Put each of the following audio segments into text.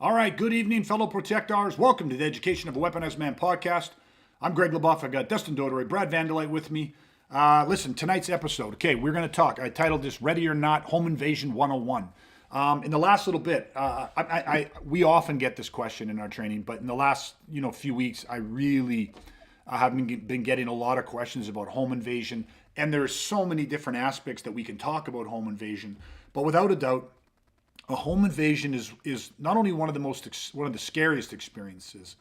All right, good evening, fellow protectors. Welcome to the Education of a Weaponized Man podcast. I'm Greg LeBoff. I got Dustin Doderay, Brad Vanderlight with me. Listen, tonight's episode, okay, we're going to talk. I titled this Ready or Not Home Invasion 101. In the last little bit, we often get this question in our training, but in the last few weeks, I really have been getting a lot of questions about home invasion, and there's so many different aspects that we can talk about home invasion. But without a doubt, a home invasion is not only one of the scariest experiences,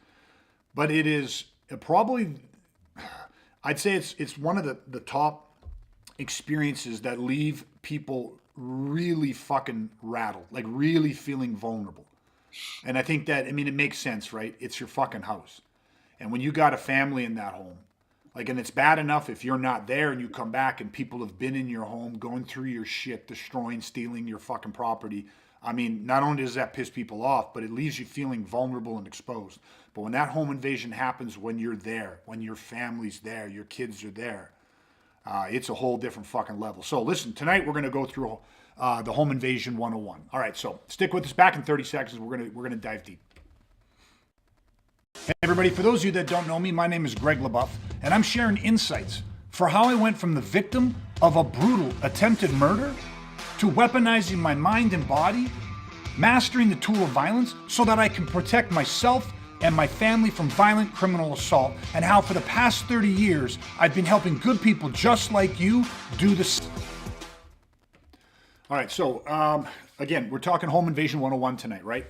but it is probably, I'd say it's one of the top experiences that leave people really fucking rattled, like really feeling vulnerable. And I think that, it makes sense, right? It's your fucking house. And when you got a family in that home, and it's bad enough if you're not there and you come back and people have been in your home, going through your shit, destroying, stealing your fucking property. Not only does that piss people off, but it leaves you feeling vulnerable and exposed. But when that home invasion happens, when you're there, when your family's there, your kids are there, it's a whole different fucking level. So listen, tonight we're going to go through the home invasion 101. All right, so stick with us. Back in 30 seconds, we're going to dive deep. Hey everybody, for those of you that don't know me, my name is Greg LeBoff, and I'm sharing insights for how I went from the victim of a brutal attempted murder to weaponizing my mind and body, mastering the tool of violence so that I can protect myself and my family from violent criminal assault, and how for the past 30 years, I've been helping good people just like you do this. All right, so again, we're talking home invasion 101 tonight, right?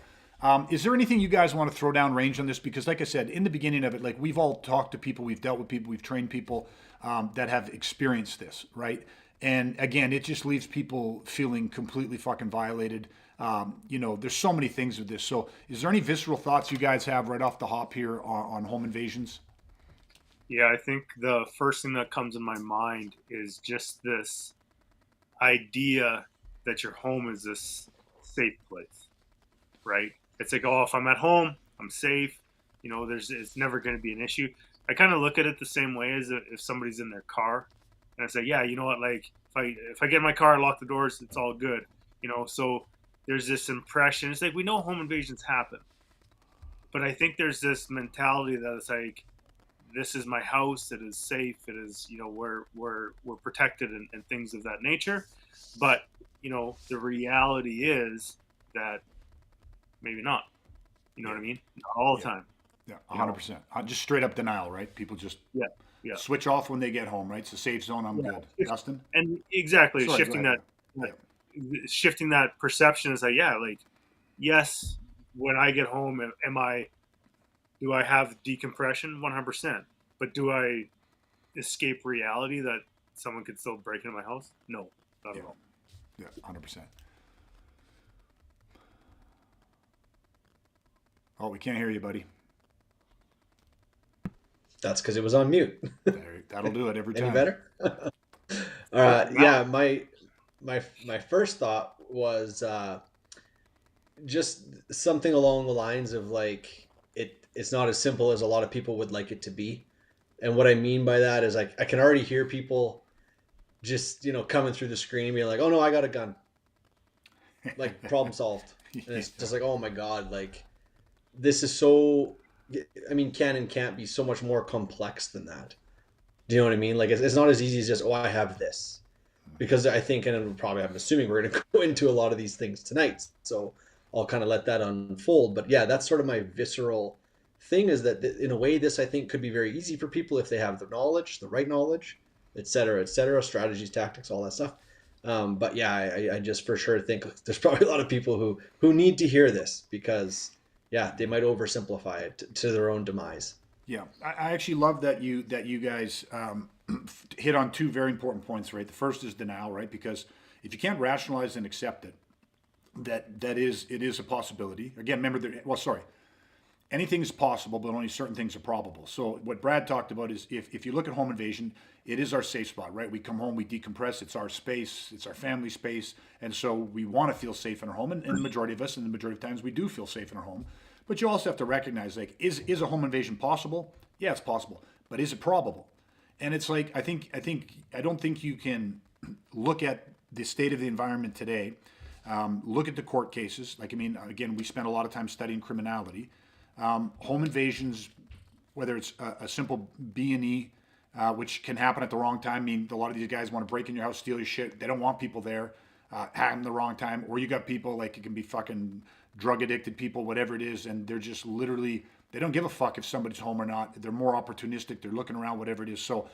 Is there anything you guys want to throw down range on this? Because like I said, in the beginning of it, we've all talked to people, we've dealt with people, we've trained people that have experienced this, right? And again, it just leaves people feeling completely fucking violated. There's so many things with this. So is there any visceral thoughts you guys have right off the hop here on home invasions? Yeah, I think the first thing that comes in my mind is just this idea that your home is this safe place, right? It's like, oh, if I'm at home, I'm safe. It's never going to be an issue. I kind of look at it the same way as if somebody's in their car. And I say, yeah, you know what? If I get in my car, lock the doors, it's all good. So there's this impression. It's like we know home invasions happen, but I think there's this mentality that it's like, this is my house. It is safe. It is, we're protected and things of that nature. But the reality is that maybe not. You know what I mean? Not all the time. Yeah, 100%. Just straight up denial, right? People just switch off when they get home, right? It's a safe zone. I'm good. Dustin? And exactly, sorry, shifting that perception is yes, when I get home, do I have decompression? 100%. But do I escape reality that someone could still break into my house? No, not at all. Yeah, 100%. Oh, we can't hear you, buddy. That's because it was on mute. That'll do it every time. Any better? Yeah, my first thought was just something along the lines of it's not as simple as a lot of people would like it to be. And what I mean by that is I can already hear people just coming through the screen being like, oh no, I got a gun. Problem solved. And it's just like, oh my God, this is so, can and can't be so much more complex than that. Do you know what I mean? It's not as easy as just, oh, I have this. Because I think, and I'm assuming we're going to go into a lot of these things tonight. So I'll kind of let that unfold. But yeah, that's sort of my visceral thing, is that in a way, this I think could be very easy for people if they have the knowledge, the right knowledge, et cetera, strategies, tactics, all that stuff. But yeah, I just for sure think there's probably a lot of people who need to hear this, because yeah, they might oversimplify it to their own demise. Yeah, I actually love that you guys hit on two very important points, right? The first is denial, right? Because if you can't rationalize and accept it, it is a possibility. Again, remember that. Anything is possible, but only certain things are probable. So what Brad talked about is if you look at home invasion, it is our safe spot, right? We come home, we decompress. It's our space. It's our family space. And so we want to feel safe in our home. And the majority of us, and the majority of times, we do feel safe in our home. But you also have to recognize, is a home invasion possible? Yeah, it's possible. But is it probable? And it's I don't think you can look at the state of the environment today Look at the court cases. Like, I mean, again, we spend a lot of time studying criminality. Home invasions, whether it's a simple B&E, which can happen at the wrong time. I mean, a lot of these guys want to break in your house, steal your shit. They don't want people there. Happen the wrong time. Or you got people, like, it can be fucking drug addicted people, whatever it is, and they're just literally, they don't give a fuck if somebody's home or not. They're more opportunistic. They're looking around, whatever it is. So,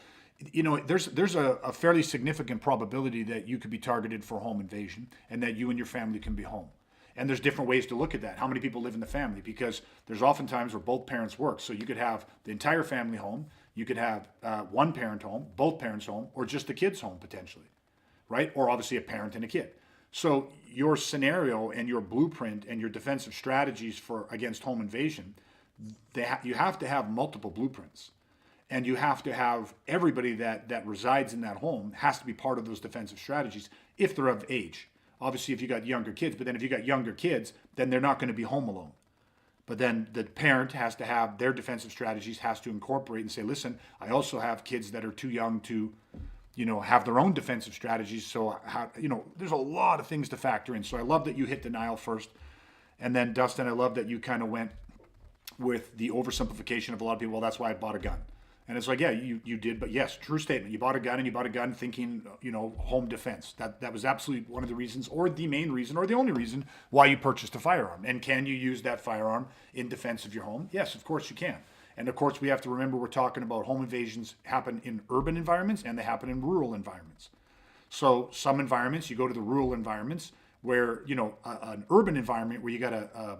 you know, there's a fairly significant probability that you could be targeted for home invasion and that you and your family can be home. And there's different ways to look at that. How many people live in the family? Because there's often times where both parents work. So you could have the entire family home. You could have one parent home, both parents home, or just the kids home potentially, right? Or obviously a parent and a kid. So your scenario and your blueprint and your defensive strategies for against home invasion, you have to have multiple blueprints. And you have to have everybody that resides in that home has to be part of those defensive strategies if they're of age. Obviously, if you got younger kids, but then if you got younger kids, then they're not going to be home alone. But then the parent has to have their defensive strategies, has to incorporate and say, listen, I also have kids that are too young to, you know, have their own defensive strategies. So, you know, there's a lot of things to factor in. So I love that you hit denial first. And then, Dustin, I love that you kind of went with the oversimplification of a lot of people. Well, that's why I bought a gun. And it's like, yeah, you did, but yes, true statement. You bought a gun, and you bought a gun thinking, you know, home defense. That was absolutely one of the reasons, or the main reason, or the only reason why you purchased a firearm. And can you use that firearm in defense of your home? Yes, of course you can. And of course, we have to remember we're talking about home invasions happen in urban environments and they happen in rural environments. So some environments, you go to the rural environments where, you know, an urban environment where you got a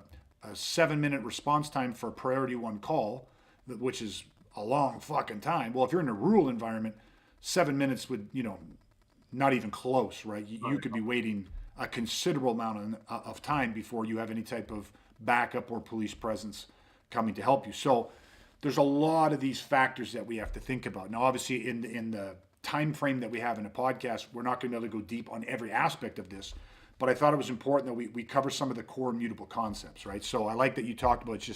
7-minute response time for a priority one call, which is a long fucking time. Well, if you're in a rural environment, 7 minutes would, you know, not even close, right? You could be waiting a considerable amount of time before you have any type of backup or police presence coming to help you. So there's a lot of these factors that we have to think about. Now, obviously, in the time frame that we have in a podcast, we're not going to be able to go deep on every aspect of this. But I thought it was important that we cover some of the core immutable concepts, right? So I like that you talked about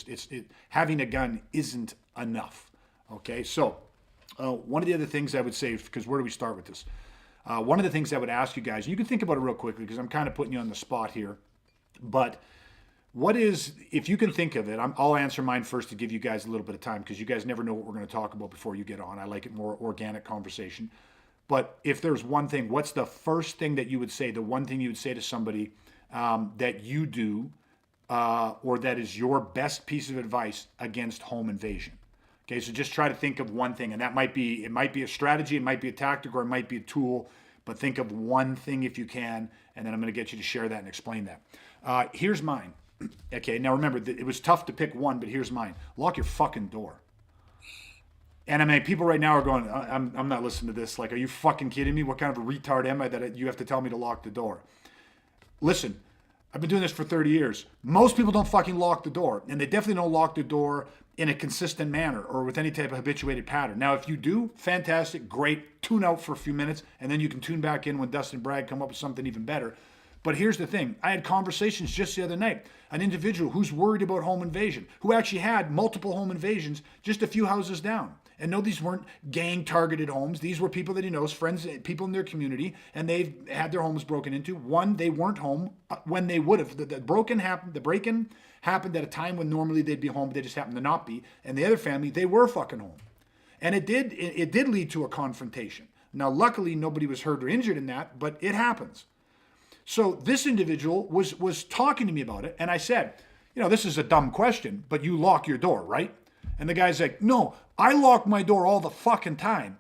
having a gun isn't enough. Okay, so one of the other things I would say, because where do we start with this? One of the things I would ask you guys, and you can think about it real quickly because I'm kind of putting you on the spot here, but what is, if you can think of it, I'll answer mine first to give you guys a little bit of time because you guys never know what we're going to talk about before you get on. I like it more organic conversation. But if there's one thing, what's the first thing that you would say, the one thing you would say to somebody that you do or that is your best piece of advice against home invasion? Okay, so just try to think of one thing, and that might be, it might be a strategy, it might be a tactic, or it might be a tool, but think of one thing if you can, and then I'm going to get you to share that and explain that. Here's mine. Okay, now remember, it was tough to pick one, but here's mine. Lock your fucking door. And I mean, people right now are going, I'm not listening to this. Like, are you fucking kidding me? What kind of a retard am I that you have to tell me to lock the door? Listen, I've been doing this for 30 years. Most people don't fucking lock the door, and they definitely don't lock the door in a consistent manner or with any type of habituated pattern. Now, if you do, fantastic, great, tune out for a few minutes, and then you can tune back in when Dustin and Brad come up with something even better. But here's the thing. I had conversations just the other night. An individual who's worried about home invasion, who actually had multiple home invasions just a few houses down. And no, these weren't gang-targeted homes. These were people that he knows, friends, people in their community, and they've had their homes broken into. One, they weren't home when they would have. The break-in happened at a time when normally they'd be home, but they just happened to not be. And the other family, they were fucking home. And it did lead to a confrontation. Now, luckily, nobody was hurt or injured in that, but it happens. So this individual was talking to me about it, and I said, you know, this is a dumb question, but you lock your door, right? And the guy's like, no, I lock my door all the fucking time.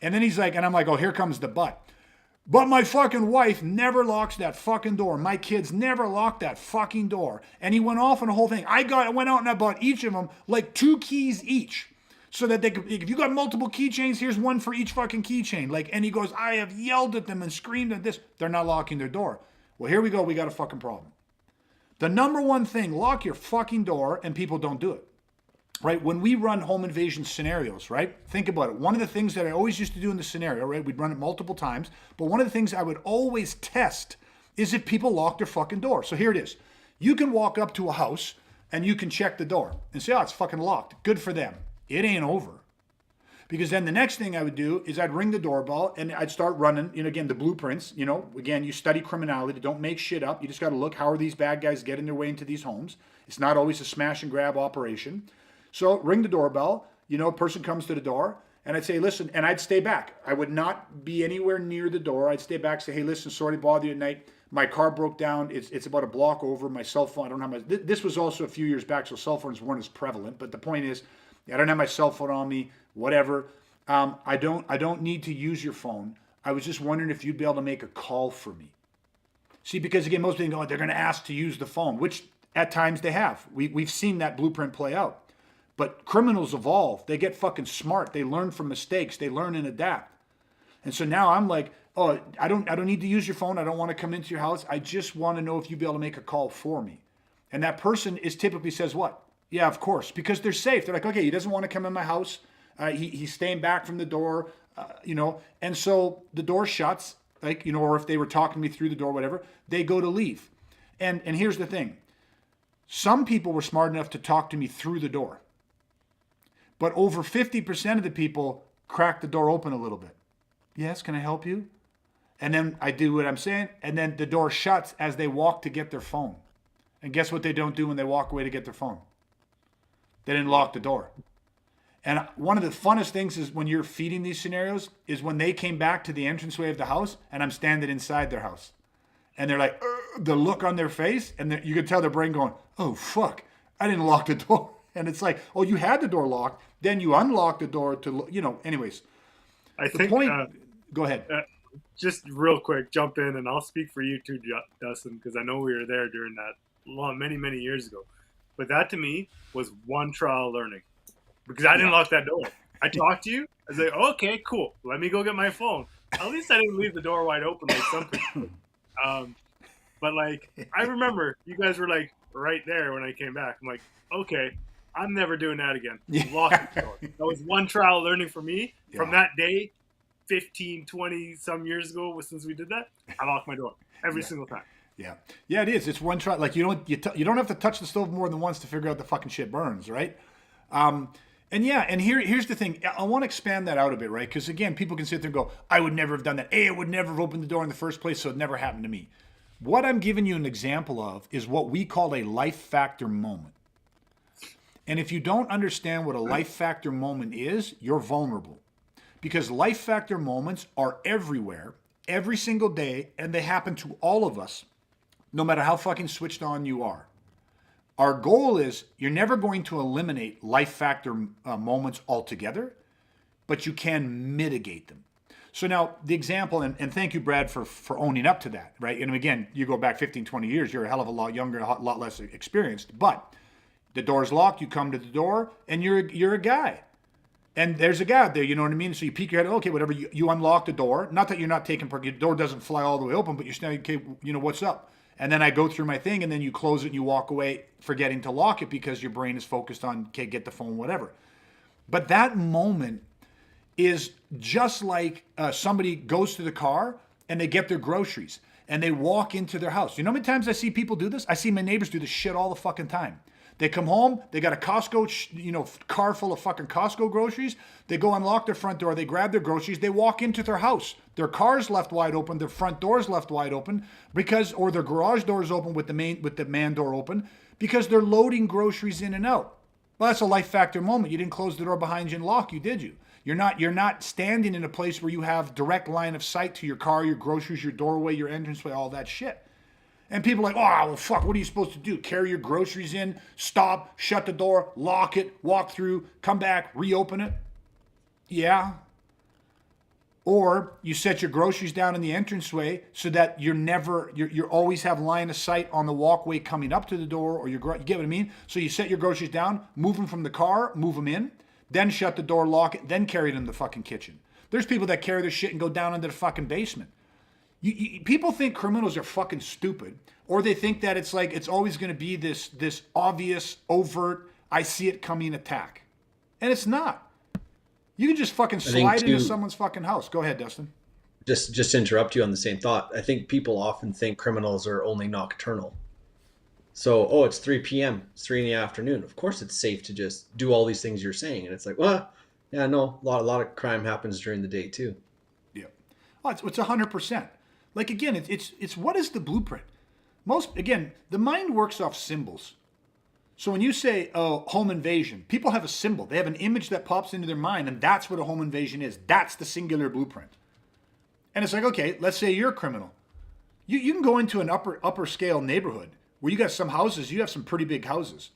And then he's like, and I'm like, oh, here comes the but. But my fucking wife never locks that fucking door. My kids never lock that fucking door. And he went off on the whole thing. I went out and I bought each of them like 2 keys each. So that they could, if you got multiple keychains, here's one for each fucking keychain. Like, and he goes, I have yelled at them and screamed at this. They're not locking their door. Well, here we go. We got a fucking problem. The number one thing, lock your fucking door, and people don't do it. Right? When we run home invasion scenarios, right? Think about it. One of the things that I always used to do in the scenario, right? We'd run it multiple times, but one of the things I would always test is if people lock their fucking door. So here it is. You can walk up to a house and you can check the door and say, oh, it's fucking locked. Good for them. It ain't over. Because then the next thing I would do is I'd ring the doorbell and I'd start running, again, the blueprints. Again, you study criminality. Don't make shit up. You just got to look, how are these bad guys getting their way into these homes? It's not always a smash and grab operation. So ring the doorbell, a person comes to the door, and I'd say, listen, and I'd stay back. I would not be anywhere near the door. I'd stay back, say, hey, listen, sorry to bother you at night. My car broke down. It's about a block over. My cell phone, I don't have my, this was also a few years back, so cell phones weren't as prevalent. But the point is, I don't have my cell phone on me, whatever. I don't need to use your phone. I was just wondering if you'd be able to make a call for me. See, because again, most people go, they're going to ask to use the phone, which at times they have. We've seen that blueprint play out. But criminals evolve. They get fucking smart. They learn from mistakes. They learn and adapt. And so now I'm like, oh, I don't need to use your phone. I don't want to come into your house. I just want to know if you'd be able to make a call for me. And that person is typically says what? Yeah, of course, because they're safe. They're like, okay, he doesn't want to come in my house. He's staying back from the door, and so the door shuts, or if they were talking to me through the door, whatever, they go to leave. And here's the thing. Some people were smart enough to talk to me through the door. But over 50% of the people crack the door open a little bit. Yes, can I help you? And then I do what I'm saying, and then the door shuts as they walk to get their phone. And guess what they don't do when they walk away to get their phone? They didn't lock the door. And one of the funnest things is when you're feeding these scenarios is when they came back to the entranceway of the house and I'm standing inside their house. And they're like, the look on their face, and you could tell their brain going, oh, fuck, I didn't lock the door. And it's like, oh, you had the door locked, then you unlocked the door to, anyways. I think, go ahead. Just real quick, jump in, and I'll speak for you too, Dustin, because I know we were there during that many, many years ago. But that to me was one trial learning, because I didn't lock that door. I talked to you. I was like, okay, cool. Let me go get my phone. At least I didn't leave the door wide open like some people. But like, I remember you guys were like right there when I came back. I'm like, okay, I'm never doing that again. Lock the door. That was one trial learning for me. Yeah. From that day, 15, 20 some years ago, since we did that, I locked my door every single time. Yeah, it is. It's one try. Like you don't have to touch the stove more than once to figure out the fucking shit burns, right? And here's the thing. I want to expand that out a bit, right? Because again, people can sit there and go, "I would never have done that. I would never have opened the door in the first place, so it never happened to me." What I'm giving you an example of is what we call a life factor moment. And if you don't understand what a life factor moment is, you're vulnerable, because life factor moments are everywhere, every single day, and they happen to all of us. No matter how fucking switched on you are. Our goal is you're never going to eliminate life factor moments altogether, but you can mitigate them. So now the example, and thank you, Brad, for owning up to that, right? And again, you go back 15, 20 years, you're a hell of a lot younger, a lot less experienced, but the door's locked, you come to the door, and you're a guy. And there's a guy out there, you know what I mean? So you peek your head, okay, whatever, you unlock the door. Not that you're not taking part, your door doesn't fly all the way open, but you're saying, okay, what's up? And then I go through my thing, and then you close it and you walk away forgetting to lock it because your brain is focused on, okay, get the phone, whatever. But that moment is just like somebody goes to the car and they get their groceries and they walk into their house. You know how many times I see people do this? I see my neighbors do this shit all the fucking time. They come home, they got a Costco, car full of fucking Costco groceries. They go unlock their front door, they grab their groceries, they walk into their house. Their car's left wide open, their front door's left wide open or their garage door's open with the man door open because they're loading groceries in and out. Well, that's a life factor moment. You didn't close the door behind you and lock, you did you? You're not standing in a place where you have direct line of sight to your car, your groceries, your doorway, your entranceway, all that shit. And people are like, oh, well, fuck, what are you supposed to do? Carry your groceries in, stop, shut the door, lock it, walk through, come back, reopen it? Yeah. Or you set your groceries down in the entranceway so that you always have line of sight on the walkway coming up to the door, or you get what I mean? So you set your groceries down, move them from the car, move them in, then shut the door, lock it, then carry it in the fucking kitchen. There's people that carry their shit and go down into the fucking basement. People think criminals are fucking stupid, or they think that it's like it's always going to be this obvious, overt, I see it coming attack. And it's not. You can just fucking slide into someone's fucking house. Go ahead, Dustin. Just to interrupt you on the same thought, I think people often think criminals are only nocturnal. So, it's 3 p.m., it's 3 in the afternoon. Of course it's safe to just do all these things you're saying. And it's like, well, Yeah, no, a lot of crime happens during the day too. Yeah. Oh, it's 100%. Like again, it's what is the blueprint? Most again, the mind works off symbols. So when you say, oh, home invasion, people have a symbol. They have an image that pops into their mind, and that's what a home invasion is. That's the singular blueprint. And it's like, okay, let's say you're a criminal. You can go into an upper scale neighborhood where you got some houses, you have some pretty big houses.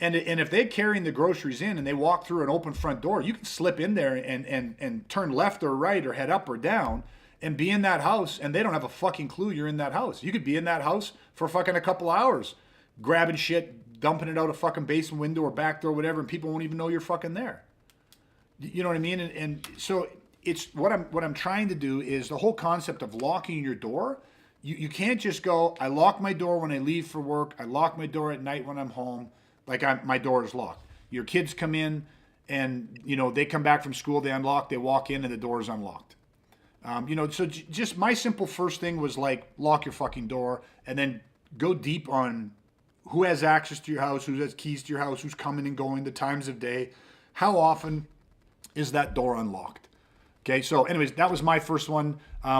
And if they're carrying the groceries in and they walk through an open front door, you can slip in there and turn left or right or head up or down and be in that house, and they don't have a fucking clue you're in that house. You could be in that house for fucking a couple hours, grabbing shit, dumping it out a fucking basement window or back door, or whatever, and people won't even know you're fucking there. You know what I mean? And so it's what I'm trying to do is the whole concept of locking your door. You can't just go, I lock my door when I leave for work. I lock my door at night when I'm home. Like my door is locked. Your kids come in and, they come back from school, they unlock, they walk in and the door is unlocked. So just my simple first thing was like, lock your fucking door and then go deep on who has access to your house, who has keys to your house, who's coming and going, the times of day, how often is that door unlocked? Okay, so anyways, that was my first one.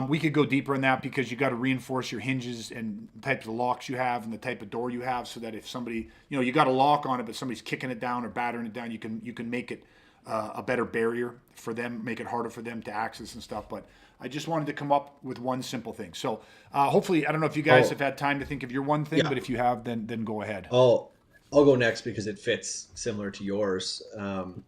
We could go deeper in that because you got to reinforce your hinges and the types of locks you have and the type of door you have, so that if somebody, you got a lock on it, but somebody's kicking it down or battering it down, you can make it a better barrier for them, make it harder for them to access and stuff. But I just wanted to come up with one simple thing. So hopefully, I don't know if you guys have had time to think of your one thing, but if you have, then go ahead. I'll go next because it fits similar to yours. And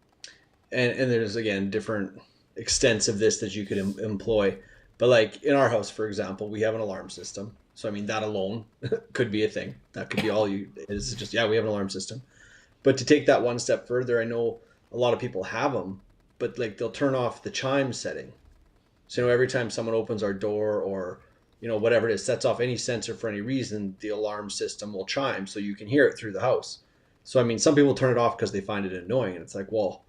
there's again different extents of this that you could employ, but like in our house, for example, we have an alarm system. So I mean, that alone could be a thing. That could be all you is just, yeah, we have an alarm system. But to take that one step further, I know a lot of people have them, but like they'll turn off the chime setting. So every time someone opens our door or whatever it is, sets off any sensor for any reason, the alarm system will chime so you can hear it through the house. So I mean, some people turn it off because they find it annoying, and it's like, well,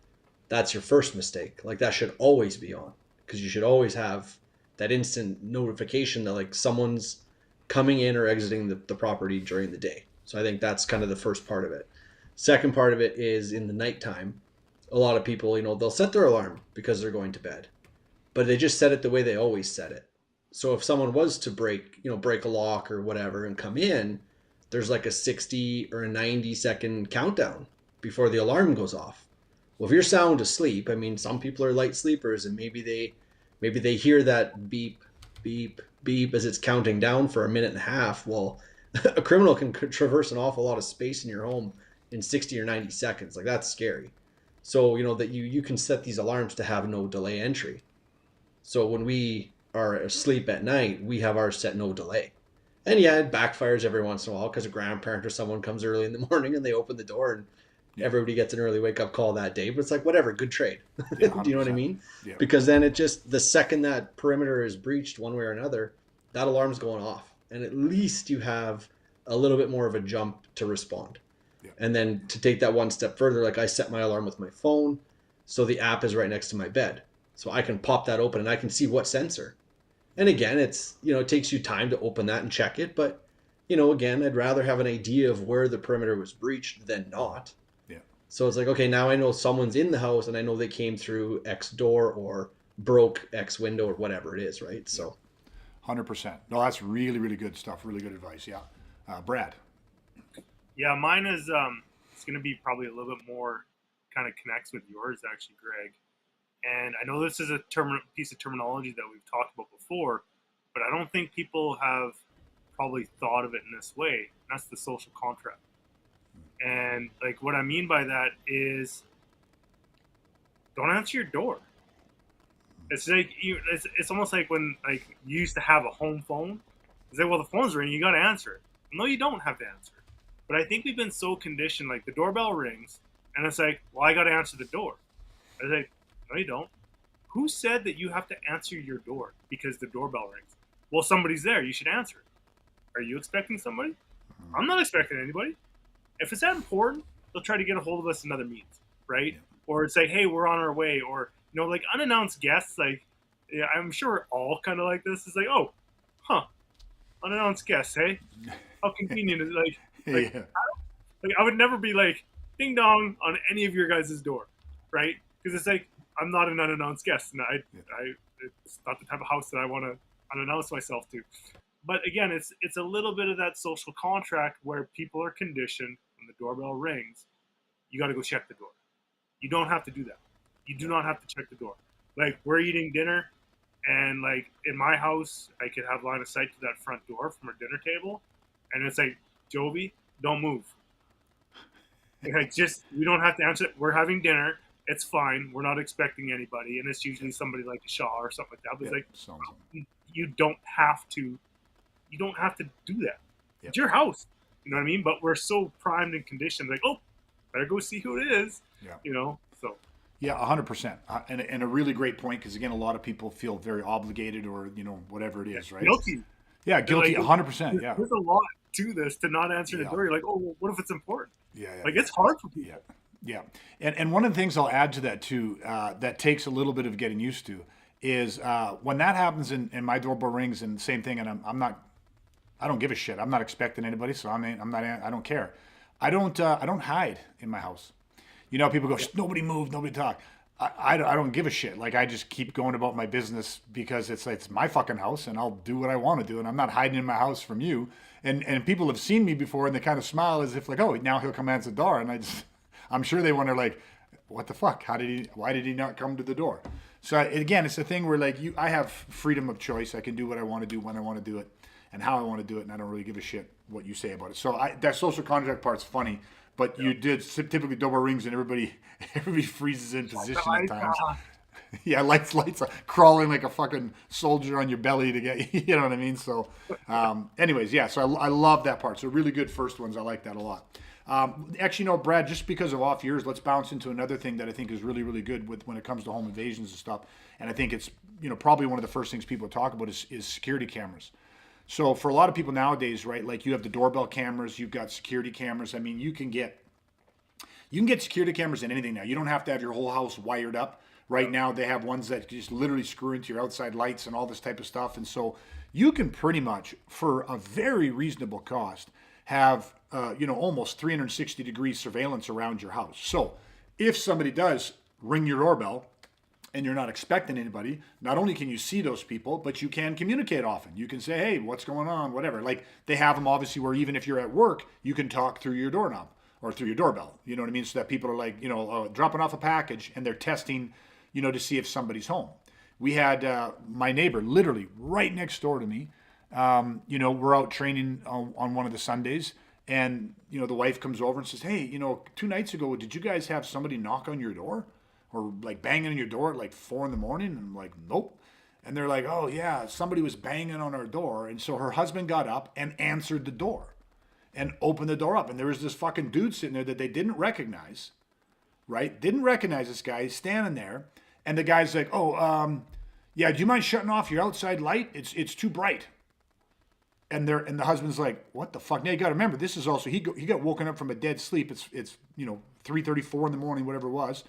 that's your first mistake. Like that should always be on, because you should always have that instant notification that like someone's coming in or exiting the property during the day. So I think that's kind of the first part of it. Second part of it is in the nighttime. A lot of people, they'll set their alarm because they're going to bed, but they just set it the way they always set it. So if someone was to break a lock or whatever and come in, there's like a 60 or a 90-second countdown before the alarm goes off. Well, if you're sound asleep, I mean, some people are light sleepers, and maybe they hear that beep, beep, beep as it's counting down for a minute and a half. Well, a criminal can traverse an awful lot of space in your home in 60 or 90 seconds. Like that's scary. So, that you can set these alarms to have no delay entry. So when we are asleep at night, we have ours set no delay. And yeah, it backfires every once in a while because a grandparent or someone comes early in the morning and they open the door and everybody gets an early wake up call that day. But it's like, whatever, good trade. Yeah, Do you know what I mean? Yeah. Because then it just, the second that perimeter is breached one way or another, that alarm's going off. And at least you have a little bit more of a jump to respond. Yeah. And then to take that one step further, like I set my alarm with my phone. So the app is right next to my bed. So I can pop that open and I can see what sensor. And again, it's, it takes you time to open that and check it. But, again, I'd rather have an idea of where the perimeter was breached than not. Yeah. So it's like, okay, now I know someone's in the house and I know they came through X door or broke X window or whatever it is, right? So 100%. No, that's really, really good stuff. Really good advice. Yeah. Brad. Yeah, mine is it's going to be probably a little bit more kind of connects with yours, actually, Greg. And I know this is a piece of terminology that we've talked about before, but I don't think people have probably thought of it in this way. That's the social contract. And like what I mean by that is, don't answer your door. It's like it's almost like when like you used to have a home phone. It's like, well, the phone's ringing, you got to answer it. No, you don't have to answer it. But I think we've been so conditioned, like the doorbell rings, and it's like, well, I got to answer the door. I was like, no, you don't. Who said that you have to answer your door because the doorbell rings? Well, somebody's there. You should answer it. Are you expecting somebody? I'm not expecting anybody. If it's that important, they'll try to get a hold of us in other means, right? Or say, hey, we're on our way. Or, like unannounced guests, like, yeah, I'm sure we're all kind of like this. It's like, oh, unannounced guests, hey? How convenient is it? Like, I would never be like, ding dong on any of your guys' door, right? Because it's like, I'm not an unannounced guest, and Yeah. it's not the type of house that I want to unannounce myself to. But again, it's a little bit of that social contract where people are conditioned when the doorbell rings, you got to go check the door. You don't have to do that. You do Yeah. not have to check the door. Like we're eating dinner, and like in my house, I could have line of sight to that front door from our dinner table, and it's like, Jovi, don't move. Like just we don't have to answer it. We're having dinner. It's fine. We're not expecting anybody, and it's usually somebody like a Shaw or something like that. But Yeah. it's like Sounds you don't have to. You don't have to do that. yeah. It's your house. You know what I mean? But we're so primed and conditioned. Like, oh, better go see who it is. Yeah. You know. So Yeah, 100%. And a really great point because, again, a lot of people feel very obligated or, whatever it is, right? guilty. Yeah, guilty, Like, 100%. Yeah. there's a lot to this to not answer the Yeah. door. You're like, oh, well, what if it's important? Yeah. Like, it's hard for people. Yeah. And one of the things I'll add to that, too, that takes a little bit of getting used to is when that happens and my doorbell rings and same thing, and I don't give a shit. I'm not expecting anybody, so I don't care. I don't hide in my house. People go, nobody move, nobody talk. I don't give a shit. Like I just keep going about my business because it's my fucking house and I'll do what I want to do and I'm not hiding in my house from you. And people have seen me before and they kind of smile as if like, oh, now he'll come answer the door. And I'm sure they wonder like, what the fuck? Why did he not come to the door? So again, it's a thing where like I have freedom of choice. I can do what I want to do when I want to do it and how I want to do it. And I don't really give a shit what you say about it. So that social contract part's funny. But you did typically double rings and everybody freezes in position at times. Yeah, lights crawling like a fucking soldier on your belly to get you know what I mean. So, anyways, yeah. So I love that part. So really good first ones. I like that a lot. Actually, no, Brad. Just because of off years, let's bounce into another thing that I think is really really good when it comes to home invasions and stuff. And I think it's probably one of the first things people talk about is security cameras. So for a lot of people nowadays, right, like you have the doorbell cameras, you've got security cameras. I mean, you can get security cameras in anything now. You don't have to have your whole house wired up. Right now, they have ones that just literally screw into your outside lights and all this type of stuff. And so you can pretty much, for a very reasonable cost, have almost 360-degree surveillance around your house. So if somebody does ring your doorbell, and you're not expecting anybody, not only can you see those people, but you can communicate often. You can say, hey, what's going on, whatever. Like they have them obviously where even if you're at work, you can talk through your doorknob or through your doorbell. You know what I mean? So that people are like, dropping off a package and they're testing, to see if somebody's home. We had my neighbor literally right next door to me. We're out training on one of the Sundays and, the wife comes over and says, hey, 2 nights ago, did you guys have somebody knock on your door? Or like banging on your door at like 4 a.m. And I'm like, nope. And they're like, oh yeah, somebody was banging on our door. And so her husband got up and answered the door and opened the door up. And there was this fucking dude sitting there that they didn't recognize, right? Didn't recognize this guy. He's standing there. And the guy's like, oh, yeah, do you mind shutting off your outside light? It's too bright. And the husband's like, what the fuck? Now you got to remember, this is also, he got woken up from a dead sleep. It's 3:34 in the morning, whatever it was.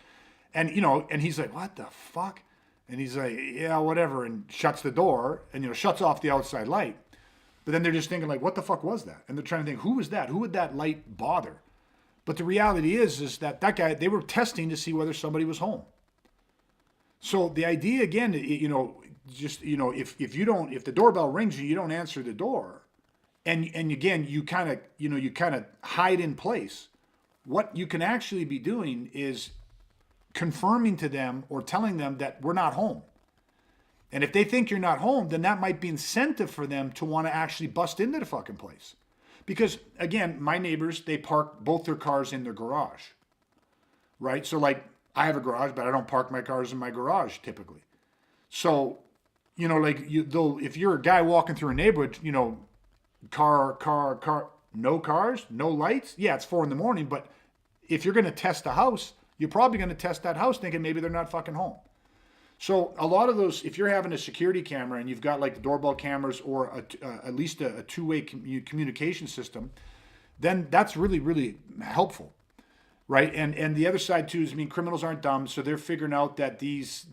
And, and he's like, what the fuck? And he's like, yeah, whatever. And shuts the door and, shuts off the outside light. But then they're just thinking like, what the fuck was that? And they're trying to think, who was that? Who would that light bother? But the reality is that guy, they were testing to see whether somebody was home. So the idea again, if the doorbell rings and you don't answer the door and again, you kind of hide in place. What you can actually be doing is confirming to them or telling them that we're not home. And if they think you're not home, then that might be incentive for them to want to actually bust into the fucking place. Because again, my neighbors, they park both their cars in their garage, right? So like I have a garage, but I don't park my cars in my garage typically. So, if you're a guy walking through a neighborhood, car, no cars, no lights. Yeah, it's 4 a.m, but if you're going to test a house, you're probably going to test that house thinking maybe they're not fucking home. So a lot of those, if you're having a security camera and you've got like the doorbell cameras or at least a two-way communication system, then that's really, really helpful, right? And the other side too is, criminals aren't dumb, so they're figuring out that these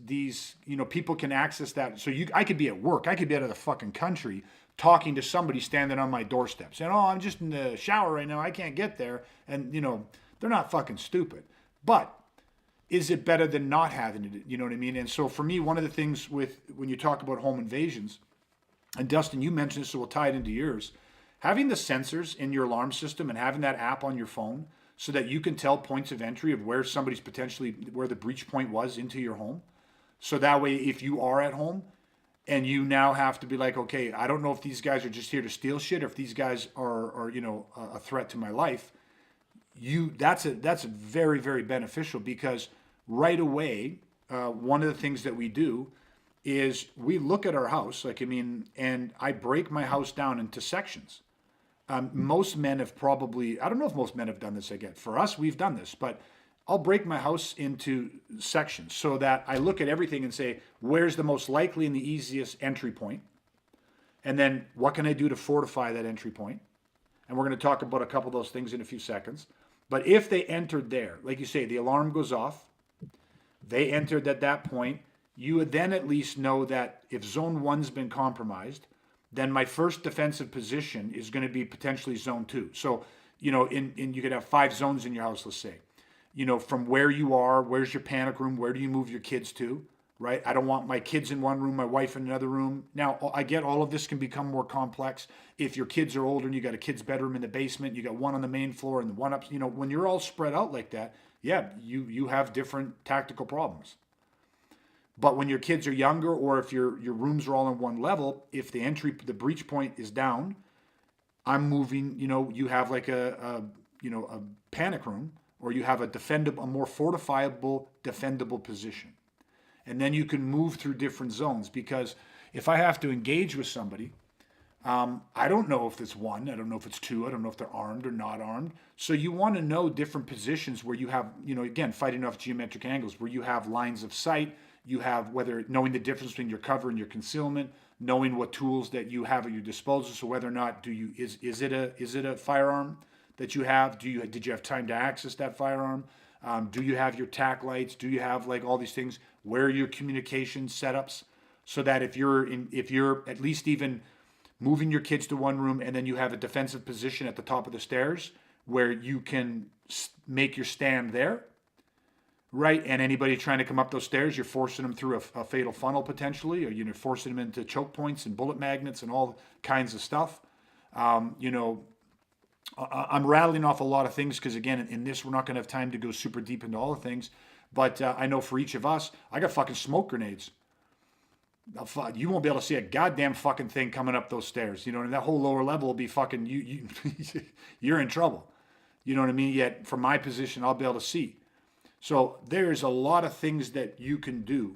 people can access that. So I could be at work, I could be out of the fucking country talking to somebody standing on my doorstep saying, oh, I'm just in the shower right now, I can't get there. And, they're not fucking stupid. But is it better than not having it? You know what I mean? And so for me, one of the things with when you talk about home invasions, and Dustin, you mentioned this, so we'll tie it into yours. Having the sensors in your alarm system and having that app on your phone so that you can tell points of entry of where somebody's potentially, where the breach point was into your home. So that way, if you are at home and you now have to be like, okay, I don't know if these guys are just here to steal shit or if these guys are you know, a threat to my life. That's very, very beneficial because right away, one of the things that we do is we look at our house, like, I mean, and I break my house down into sections. Most men have probably, I don't know if most men have done this again. For us, we've done this, but I'll break my house into sections so that I look at everything and say, where's the most likely and the easiest entry point? And then what can I do to fortify that entry point? And we're going to talk about a couple of those things in a few seconds. But if they entered there, like you say, the alarm goes off, they entered at that point, you would then at least know that if zone one's been compromised, then my first defensive position is going to be potentially zone two. So, you know, in you could have 5 zones in your house, let's say. You know, from where you are, where's your panic room, where do you move your kids to, right? I don't want my kids in one room, my wife in another room. Now, I get all of this can become more complex. If your kids are older and you got a kid's bedroom in the basement, you got one on the main floor and one up, you know, when you're all spread out like that, yeah, you have different tactical problems. But when your kids are younger, or if your rooms are all on one level, if the breach point is down, I'm moving. You know, you have like a panic room, or you have a more fortifiable, defendable position, and then you can move through different zones. Because if I have to engage with somebody, I don't know if it's one, I don't know if it's two, I don't know if they're armed or not armed. So you want to know different positions where you have, you know, again, fighting off geometric angles, where you have lines of sight. You have knowing the difference between your cover and your concealment, knowing what tools that you have at your disposal. So whether or not is it a firearm that you have? Did you have time to access that firearm? Do you have your tack lights? Do you have like all these things? Where are your communication setups? So that if you're at least even moving your kids to one room and then you have a defensive position at the top of the stairs where you can make your stand there. Right, and anybody trying to come up those stairs, you're forcing them through a fatal funnel potentially, or you're forcing them into choke points and bullet magnets and all kinds of stuff. You know, I'm rattling off a lot of things because, again, in this, we're not going to have time to go super deep into all the things. But I know for each of us, I got fucking smoke grenades. You won't be able to see a goddamn fucking thing coming up those stairs. You know, and that whole lower level will be fucking, you're in trouble. You know what I mean? Yet, from my position, I'll be able to see. So there's a lot of things that you can do,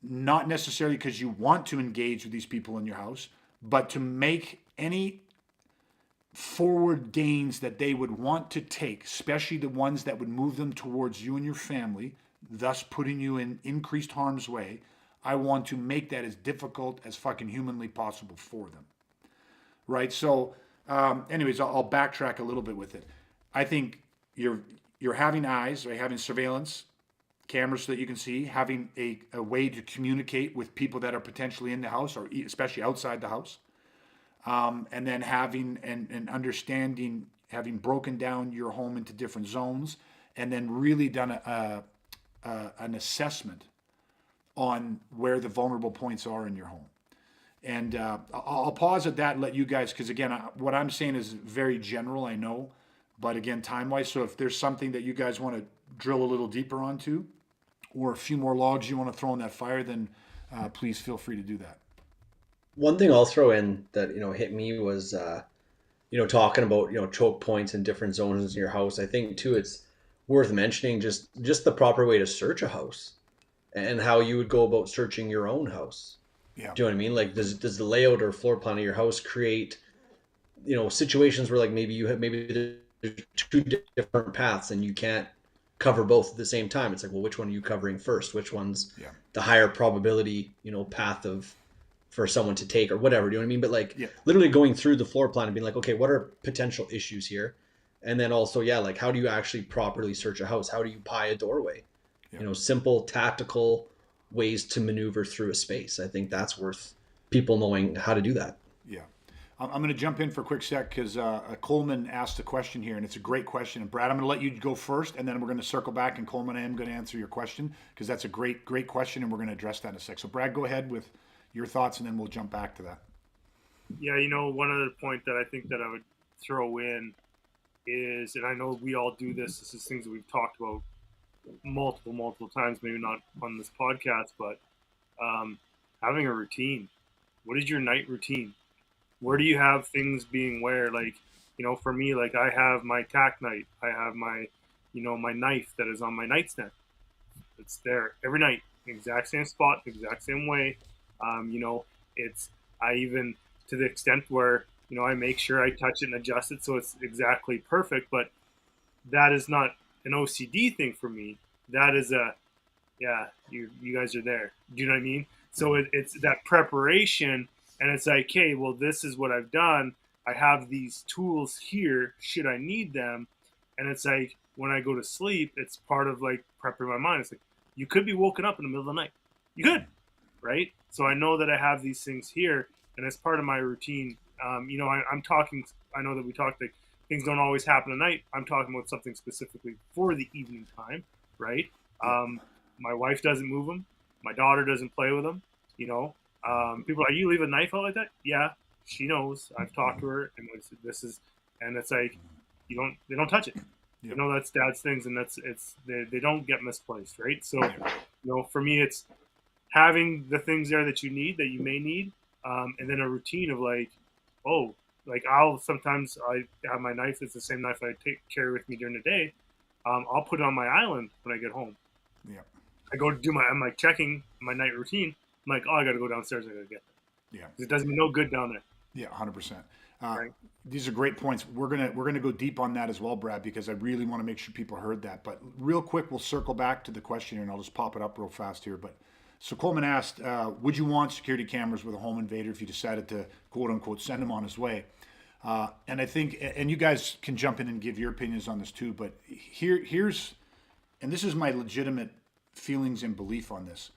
not necessarily because you want to engage with these people in your house, but to make any forward gains that they would want to take, especially the ones that would move them towards you and your family, thus putting you in increased harm's way. I want to make that as difficult as fucking humanly possible for them. Right? So anyways, I'll backtrack a little bit with it. I think you're having eyes, or having surveillance cameras so that you can see, having a way to communicate with people that are potentially in the house or especially outside the house, and then having and understanding, having broken down your home into different zones, and then really done an assessment on where the vulnerable points are in your home. And I'll pause at that and let you guys, because again, what I'm saying is very general, I know. But again, time-wise, so if there's something that you guys want to drill a little deeper onto, or a few more logs you want to throw in that fire, then please feel free to do that. One thing I'll throw in that, you know, hit me was, you know, talking about, you know, choke points in different zones in your house. I think too, it's worth mentioning just the proper way to search a house and how you would go about searching your own house. Yeah. Do you know what I mean? Like, does the layout or floor plan of your house create, you know, situations where like maybe there's 2 different paths and you can't cover both at the same time? It's like, well, which one are you covering first? Which one's the higher probability, you know, path for someone to take or whatever? Do you know what I mean? But like literally going through the floor plan and being like, okay, what are potential issues here? And then also, like, how do you actually properly search a house? How do you pie a doorway? You know, simple tactical ways to maneuver through a space. I think that's worth people knowing how to do that. Yeah. I'm going to jump in for a quick sec because Coleman asked a question here, and it's a great question. And Brad, I'm going to let you go first, and then we're going to circle back. And Coleman, I am going to answer your question because that's a great question, and we're going to address that in a sec. So, Brad, go ahead with your thoughts, and then we'll jump back to that. Yeah, one other point that I think that I would throw in is, and I know we all do this. This is things that we've talked about multiple times, maybe not on this podcast, but having a routine. What is your night routine? Where do you have things being where, like, for me, like I have my tack knife, I have my, my knife that is on my nightstand. It's there every night, exact same spot, exact same way. It's, I even, to the extent where, I make sure I touch it and adjust it so it's exactly perfect, but that is not an OCD thing for me. That is you guys are there. Do you know what I mean? So it's that preparation, and it's like, hey, well, this is what I've done. I have these tools here should I need them. And it's like, when I go to sleep, it's part of like prepping my mind. It's like, you could be woken up in the middle of the night. You could, right? So I know that I have these things here, and as part of my routine, I'm talking, I know that we talked like things don't always happen at night. I'm talking about something specifically for the evening time, right? My wife doesn't move them. My daughter doesn't play with them. People are like, you leave a knife out like that? Yeah, she knows. I've talked to her, and and it's like, they don't touch it. Yep. That's dad's things, and they don't get misplaced, right? So, for me, it's having the things there that you need, that you may need, and then a routine of like, like I have my knife. It's the same knife I carry with me during the day. I'll put it on my island when I get home. Yeah. I go to I'm like checking my night routine. I'm like, I got to go downstairs. I got to get there. Yeah. It does me no good down there. Yeah, 100%. Right. These are great points. We're gonna go deep on that as well, Brad, because I really want to make sure people heard that. But real quick, we'll circle back to the question here, and I'll just pop it up real fast here. But so Coleman asked, would you want security cameras with a home invader if you decided to quote unquote send him on his way? And I think, and you guys can jump in and give your opinions on this too. But here's, and this is my legitimate feelings and belief on this.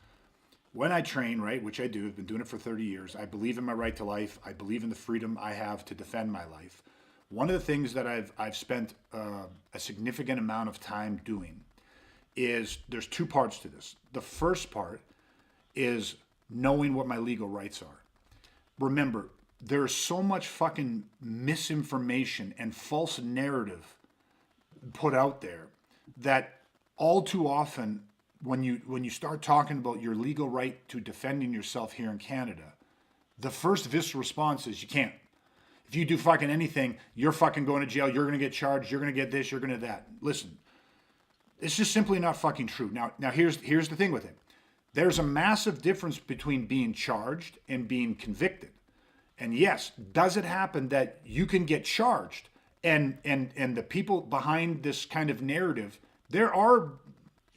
When I train, right, which I do, I've been doing it for 30 years, I believe in my right to life. I believe in the freedom I have to defend my life. One of the things that I've spent a significant amount of time doing is there's two parts to this. The first part is knowing what my legal rights are. Remember, there's so much fucking misinformation and false narrative put out there that all too often when you start talking about your legal right to defending yourself here in Canada, the first visceral response is you can't. If you do fucking anything, you're fucking going to jail, you're going to get charged, you're going to get this, you're going to that. Listen, it's just simply not fucking true. Now here's the thing with it. There's a massive difference between being charged and being convicted. And yes, does it happen that you can get charged? And the people behind this kind of narrative, there are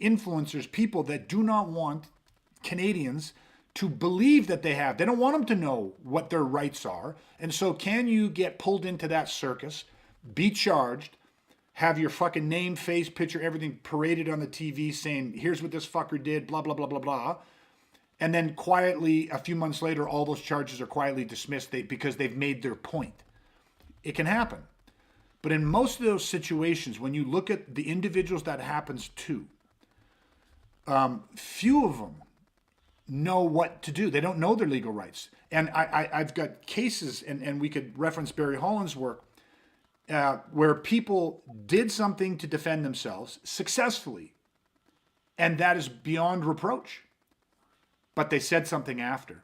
influencers, people that do not want Canadians to believe that they don't want them to know what their rights are. And so can you get pulled into that circus, be charged, have your fucking name, face, picture, everything paraded on the TV saying, here's what this fucker did, blah, blah, blah, blah, blah. And then quietly, a few months later, all those charges are quietly dismissed because they've made their point. It can happen. But in most of those situations, when you look at the individuals that happens to, few of them know what to do. They don't know their legal rights. And I've got cases, and we could reference Barry Holland's work, where people did something to defend themselves successfully, and that is beyond reproach. But they said something after.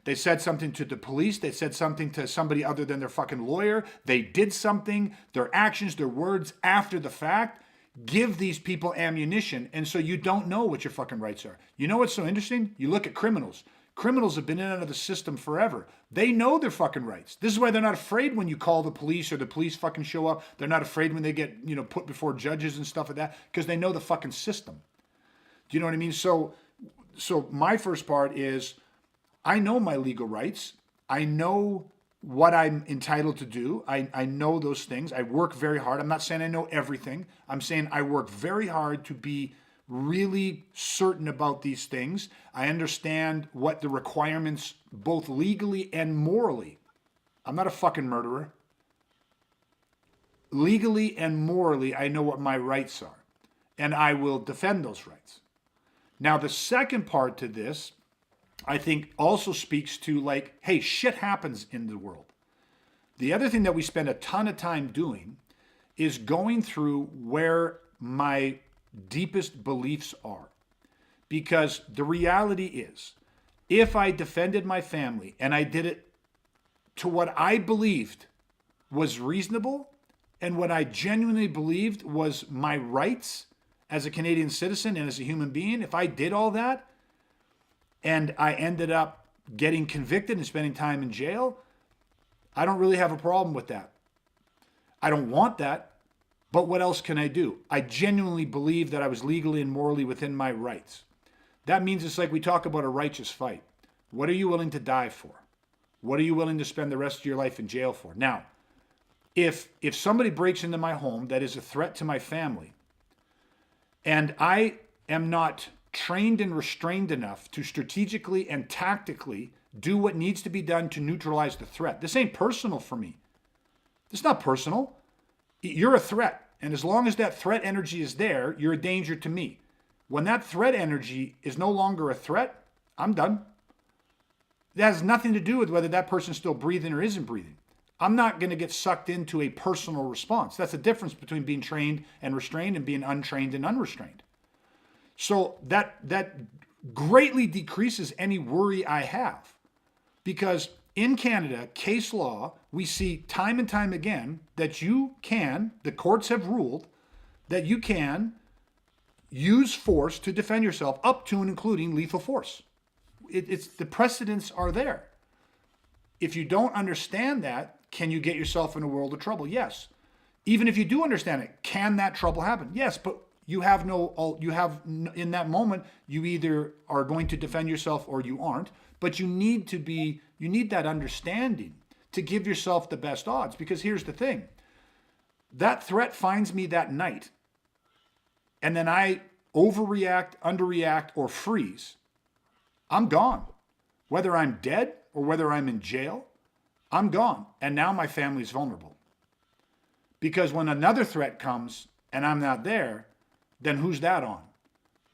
They said something to the police. They said something to somebody other than their fucking lawyer. They did something, their actions, their words after the fact give these people ammunition. And so you don't know what your fucking rights are. You know what's so interesting? You look at criminals. Criminals have been in and out of the system forever. They know their fucking rights. This is why they're not afraid when you call the police or the police fucking show up. They're not afraid when they get, put before judges and stuff like that, because they know the fucking system. Do you know what I mean? So my first part is I know my legal rights. I know what I'm entitled to do. I know those things. I work very hard. I'm not saying I know everything. I'm saying I work very hard to be really certain about these things. I understand what the requirements, both legally and morally, I'm not a fucking murderer. Legally and morally, I know what my rights are, and I will defend those rights. Now, the second part to this, I think, also speaks to like, hey, shit happens in the world. The other thing that we spend a ton of time doing is going through where my deepest beliefs are. Because the reality is, if I defended my family and I did it to what I believed was reasonable and what I genuinely believed was my rights as a Canadian citizen and as a human being, if I did all that and I ended up getting convicted and spending time in jail, I don't really have a problem with that. I don't want that, but what else can I do? I genuinely believe that I was legally and morally within my rights. That means it's like we talk about a righteous fight. What are you willing to die for? What are you willing to spend the rest of your life in jail for? Now, if somebody breaks into my home that is a threat to my family, and I am not trained and restrained enough to strategically and tactically do what needs to be done to neutralize the threat. This ain't personal for me. It's not personal. You're a threat. And as long as that threat energy is there, you're a danger to me. When that threat energy is no longer a threat, I'm done. It has nothing to do with whether that person's still breathing or isn't breathing. I'm not going to get sucked into a personal response. That's the difference between being trained and restrained and being untrained and unrestrained. So that greatly decreases any worry I have. Because in Canada, case law, we see time and time again that you can, the courts have ruled, that you can use force to defend yourself up to and including lethal force. It's the precedents are there. If you don't understand that, can you get yourself in a world of trouble? Yes. Even if you do understand it, can that trouble happen? Yes, but in that moment, you either are going to defend yourself or you aren't, but you need that understanding to give yourself the best odds. Because here's the thing, that threat finds me that night, and then I overreact, underreact, or freeze, I'm gone. Whether I'm dead or whether I'm in jail, I'm gone. And now my family's vulnerable. Because when another threat comes and I'm not there, then who's that on?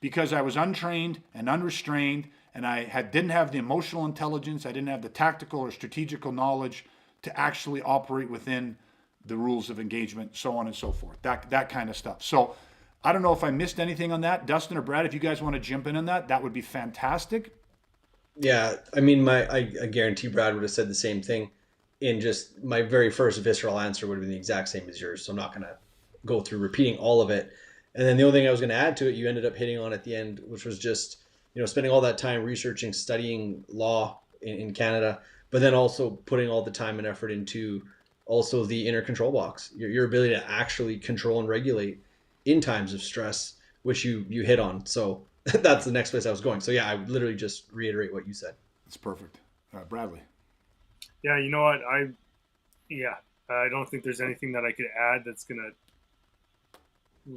Because I was untrained and unrestrained, and didn't have the emotional intelligence, I didn't have the tactical or strategical knowledge to actually operate within the rules of engagement, so on and so forth. That kind of stuff. So I don't know if I missed anything on that. Dustin or Brad, if you guys want to jump in on that, that would be fantastic. Yeah, I mean, I guarantee Brad would have said the same thing. In just my very first visceral answer would have been the exact same as yours. So I'm not going to go through repeating all of it. And then the only thing I was going to add to it, you ended up hitting on at the end, which was just, spending all that time researching, studying law in Canada, but then also putting all the time and effort into also the inner control box, your ability to actually control and regulate in times of stress, which you hit on. So that's the next place I was going. So yeah, I would literally just reiterate what you said. That's perfect. Bradley. Yeah, you know what? I don't think there's anything that I could add that's going to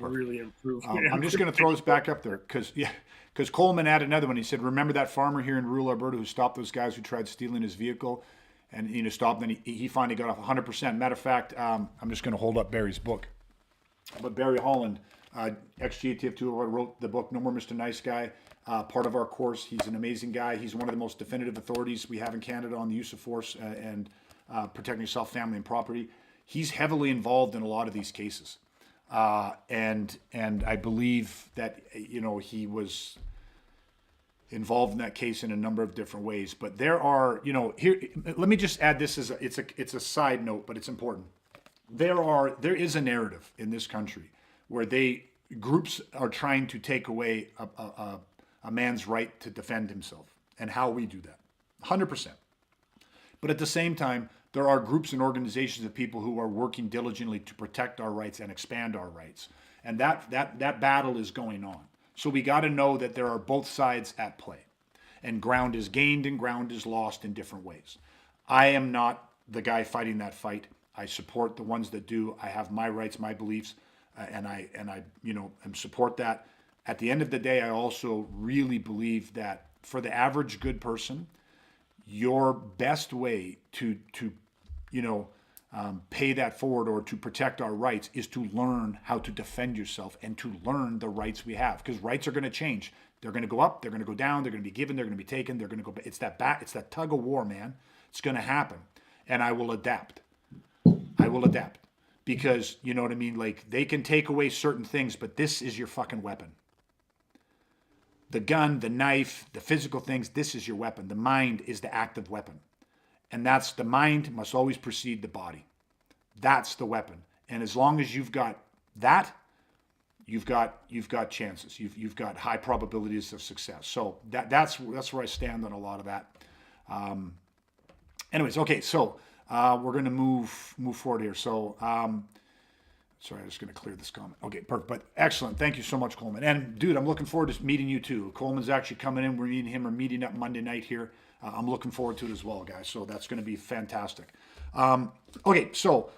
really improve. I'm just going to throw this back up there because Coleman added another one. He said, remember that farmer here in rural Alberta who stopped those guys who tried stealing his vehicle and stopped, and he finally got off 100%. Matter of fact, I'm just going to hold up Barry's book. But Barry Holland, ex-GATF 2, wrote the book No More Mr. Nice Guy, part of our course. He's an amazing guy. He's one of the most definitive authorities we have in Canada on the use of force and protecting yourself, family, and property. He's heavily involved in a lot of these cases. And I believe that, he was involved in that case in a number of different ways. But there are, here, let me just add this as it's a side note, but it's important. There is a narrative in this country where groups are trying to take away a man's right to defend himself, and how we do that, 100%. But at the same time, there are groups and organizations of people who are working diligently to protect our rights and expand our rights, and that battle is going on. So we got to know that there are both sides at play, and ground is gained and ground is lost in different ways. I am not the guy fighting that fight. I support the ones that do. I have my rights, my beliefs, and I support that. At the end of the day, I also really believe that for the average good person, your best way to you know, pay that forward or to protect our rights is to learn how to defend yourself and to learn the rights we have, because rights are going to change. They're going to go up, they're going to go down, they're going to be given, they're going to be taken, they're going to go. It's that tug of war, man. It's going to happen, and I will adapt. I will adapt, because you know what I mean. Like, they can take away certain things, but this is your fucking weapon. The gun, the knife, the physical things. This is your weapon. The mind is the active weapon. And that's the mind must always precede the body. That's the weapon. And as long as you've got that, you've got chances. You've got high probabilities of success. So that's where I stand on a lot of that. Anyways, okay, so we're going to move forward here. So sorry, I'm just going to clear this comment. Okay, perfect. But excellent. Thank you so much, Coleman. And dude, I'm looking forward to meeting you too. Coleman's actually coming in. We're meeting him. We're meeting up Monday night here. I'm looking forward to it as well, guys. So that's going to be fantastic. Okay, so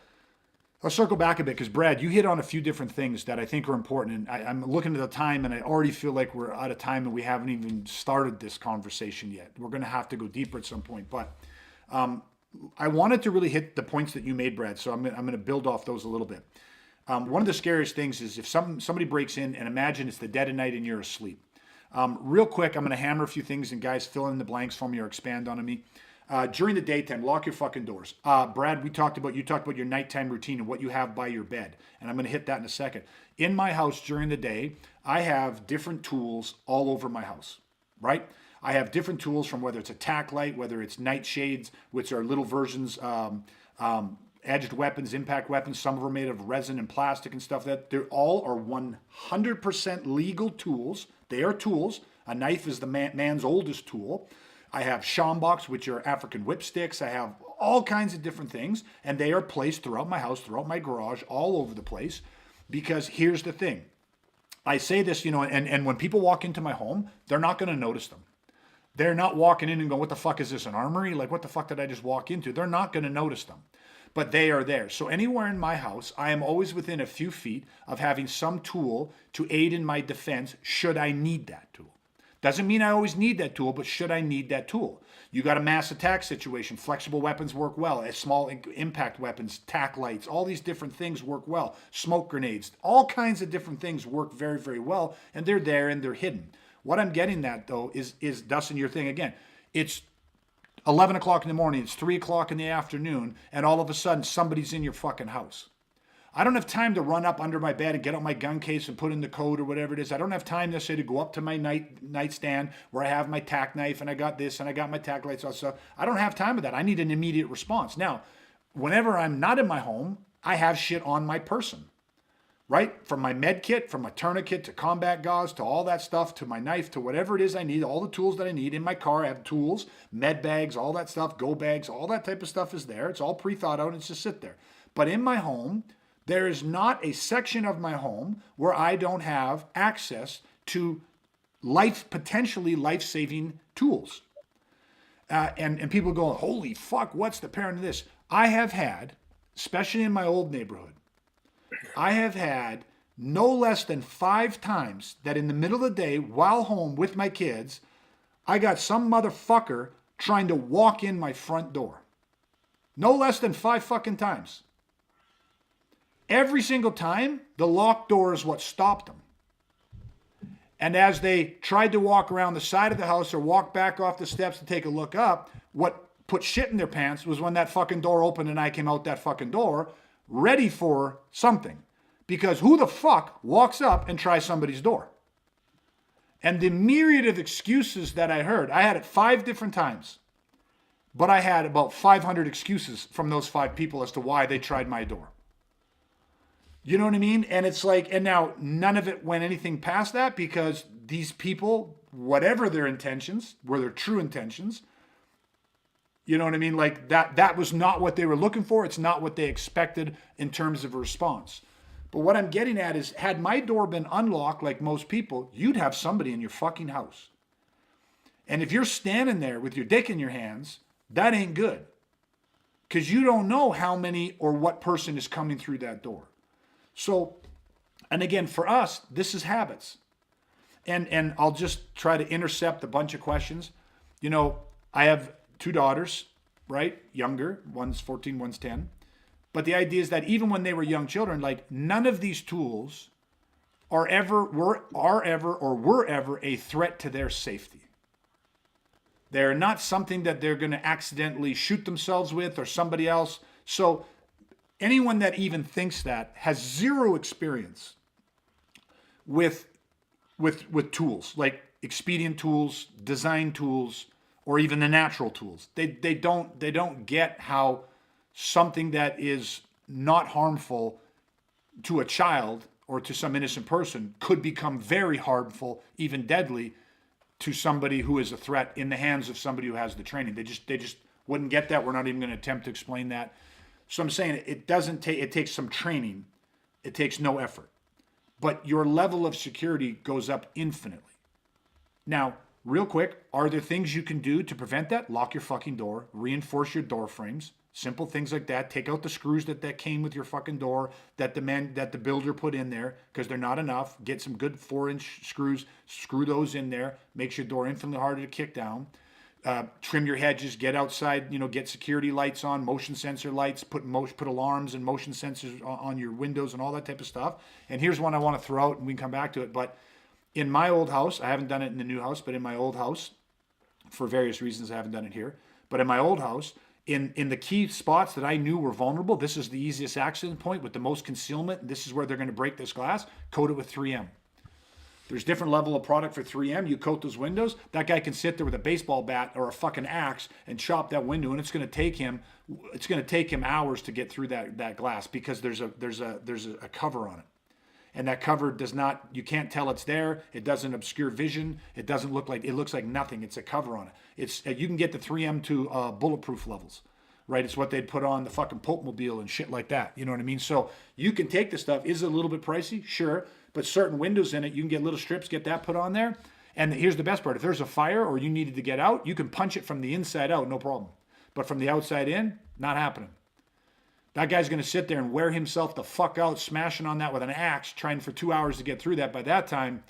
let's circle back a bit, because Brad, you hit on a few different things that I think are important. And I'm looking at the time, and I already feel like we're out of time, and we haven't even started this conversation yet. We're going to have to go deeper at some point. But I wanted to really hit the points that you made, Brad. So I'm going to build off those a little bit. One of the scariest things is if somebody breaks in, and imagine it's the dead of night and you're asleep. Real quick, I'm going to hammer a few things, and guys, fill in the blanks for me or expand on me. During the daytime, lock your fucking doors. Brad, you talked about your nighttime routine and what you have by your bed, and I'm going to hit that in a second. In my house during the day, I have different tools all over my house, right? I have different tools, from whether it's a tack light, whether it's nightshades, which are little versions, edged weapons, impact weapons. Some of them are made of resin and plastic and stuff. That they're all are 100% legal tools. They are tools. A knife is the man's oldest tool. I have shambachs, which are African whipsticks. I have all kinds of different things, and they are placed throughout my house, throughout my garage, all over the place. Because here's the thing. I say this, and when people walk into my home, they're not going to notice them. They're not walking in and going, what the fuck is this, an armory? Like, what the fuck did I just walk into? They're not going to notice them. But they are there. So anywhere in my house, I am always within a few feet of having some tool to aid in my defense should I need that tool. Doesn't mean I always need that tool, but should I need that tool? You got a mass attack situation, flexible weapons work well. Small impact weapons, tack lights, all these different things work well. Smoke grenades, all kinds of different things work very, very well, and they're there and they're hidden. What I'm getting at, though, is Dustin, your thing again. It's 11 o'clock in the morning, it's 3 o'clock in the afternoon, and all of a sudden somebody's in your fucking house. I don't have time to run up under my bed and get out my gun case and put in the code or whatever it is. I don't have time necessarily to go up to my nightstand where I have my tack knife and I got this and I got my tack lights and stuff. I don't have time for that. I need an immediate response. Now, whenever I'm not in my home, I have shit on my person, right? From my med kit, from my tourniquet to combat gauze to all that stuff to my knife to whatever it is I need, all the tools that I need. In my car, I have tools, med bags, all that stuff, go bags, all that type of stuff is there. It's all pre-thought out and it's just sit there. But in my home, there is not a section of my home where I don't have access to potentially life-saving tools. And people go, holy fuck, what's the parent of this? I have had, especially in my old neighborhood, I have had no less than 5 times that in the middle of the day, while home with my kids, I got some motherfucker trying to walk in my front door. No less than 5 fucking times. Every single time, the locked door is what stopped them. And as they tried to walk around the side of the house or walk back off the steps to take a look up, what put shit in their pants was when that fucking door opened and I came out that fucking door, ready for something. Because who the fuck walks up and tries somebody's door? And the myriad of excuses that I heard, I had it 5 different times. But I had about 500 excuses from those 5 people as to why they tried my door. You know what I mean? And it's like, and now none of it went anything past that because these people, whatever their intentions, were their true intentions, you know what I mean? Like that was not what they were looking for. It's not what they expected in terms of a response. But what I'm getting at is, had my door been unlocked like most people, you'd have somebody in your fucking house. And if you're standing there with your dick in your hands, that ain't good. Because you don't know how many or what person is coming through that door. So, and again, for us, this is habits. And I'll just try to intercept a bunch of questions. You know, I have 2 daughters. right? Younger. One's 14, one's 10. But the idea is that even when they were young children, like none of these tools were ever a threat to their safety. They're not something that they're going to accidentally shoot themselves with or somebody else. So anyone that even thinks that has zero experience with tools, like expedient tools, design tools, or even the natural tools. They don't get how something that is not harmful to a child or to some innocent person could become very harmful, even deadly, to somebody who is a threat in the hands of somebody who has the training. They just wouldn't get that. We're not even going to attempt to explain that. So I'm saying it doesn't take. It takes some training. It takes no effort, but your level of security goes up infinitely. Now, real quick, are there things you can do to prevent that? Lock your fucking door, reinforce your door frames, simple things like that. Take out the screws that came with your fucking door that the builder put in there because they're not enough. Get some good 4-inch screws, screw those in there. Makes your door infinitely harder to kick down. Trim your hedges, get outside, get security lights on, motion sensor lights, put alarms and motion sensors on your windows and all that type of stuff. And here's one I want to throw out, and we can come back to it. But in my old house, I haven't done it in the new house, but in my old house, for various reasons, I haven't done it here. But in my old house, in the key spots that I knew were vulnerable, this is the easiest accident point with the most concealment. This is where they're going to break this glass. Coat it with 3M. There's different level of product for 3M. You coat those windows. That guy can sit there with a baseball bat or a fucking axe and chop that window, and it's going to take him hours to get through that glass because there's a cover on it. And that cover does not, you can't tell it's there. It doesn't obscure vision. It looks like nothing. It's a cover on it. You can get the 3M to bulletproof levels, right? It's what they'd put on the fucking Pope Mobile and shit like that. You know what I mean? So you can take this stuff. Is it a little bit pricey? Sure. But certain windows in it, you can get little strips, get that put on there. And here's the best part. If there's a fire or you needed to get out, you can punch it from the inside out, no problem. But from the outside in, not happening. That guy's going to sit there and wear himself the fuck out, smashing on that with an axe, trying for 2 hours to get through that. By that time,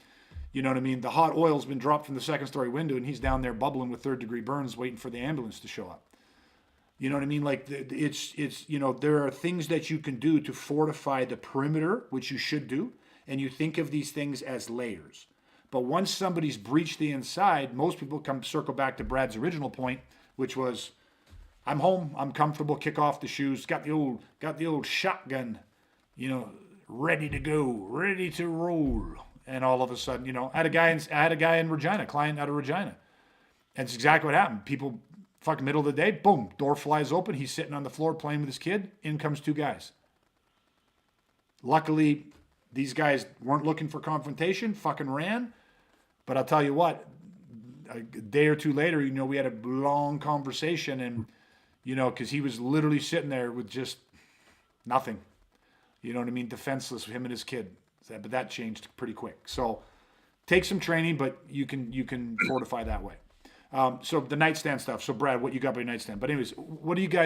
you know what I mean? The hot oil's been dropped from the second-story window, and he's down there bubbling with third-degree burns, waiting for the ambulance to show up. You know what I mean? Like it's there are things that you can do to fortify the perimeter, which you should do, and you think of these things as layers. But once somebody's breached the inside, most people circle back to Brad's original point, which was, I'm home, I'm comfortable, kick off the shoes, got the old shotgun, ready to go, ready to roll. And all of a sudden, I had a guy in Regina, client out of Regina. And it's exactly what happened. People, fucking middle of the day, boom, door flies open, he's sitting on the floor playing with his kid, in comes 2 guys. Luckily, these guys weren't looking for confrontation, fucking ran. But I'll tell you what, a day or 2 later, we had a long conversation and, because he was literally sitting there with just nothing. You know what I mean? Defenseless, him and his kid. But that changed pretty quick. So take some training, but you can fortify that way. So the nightstand stuff. So Brad, what you got by your nightstand? But anyways,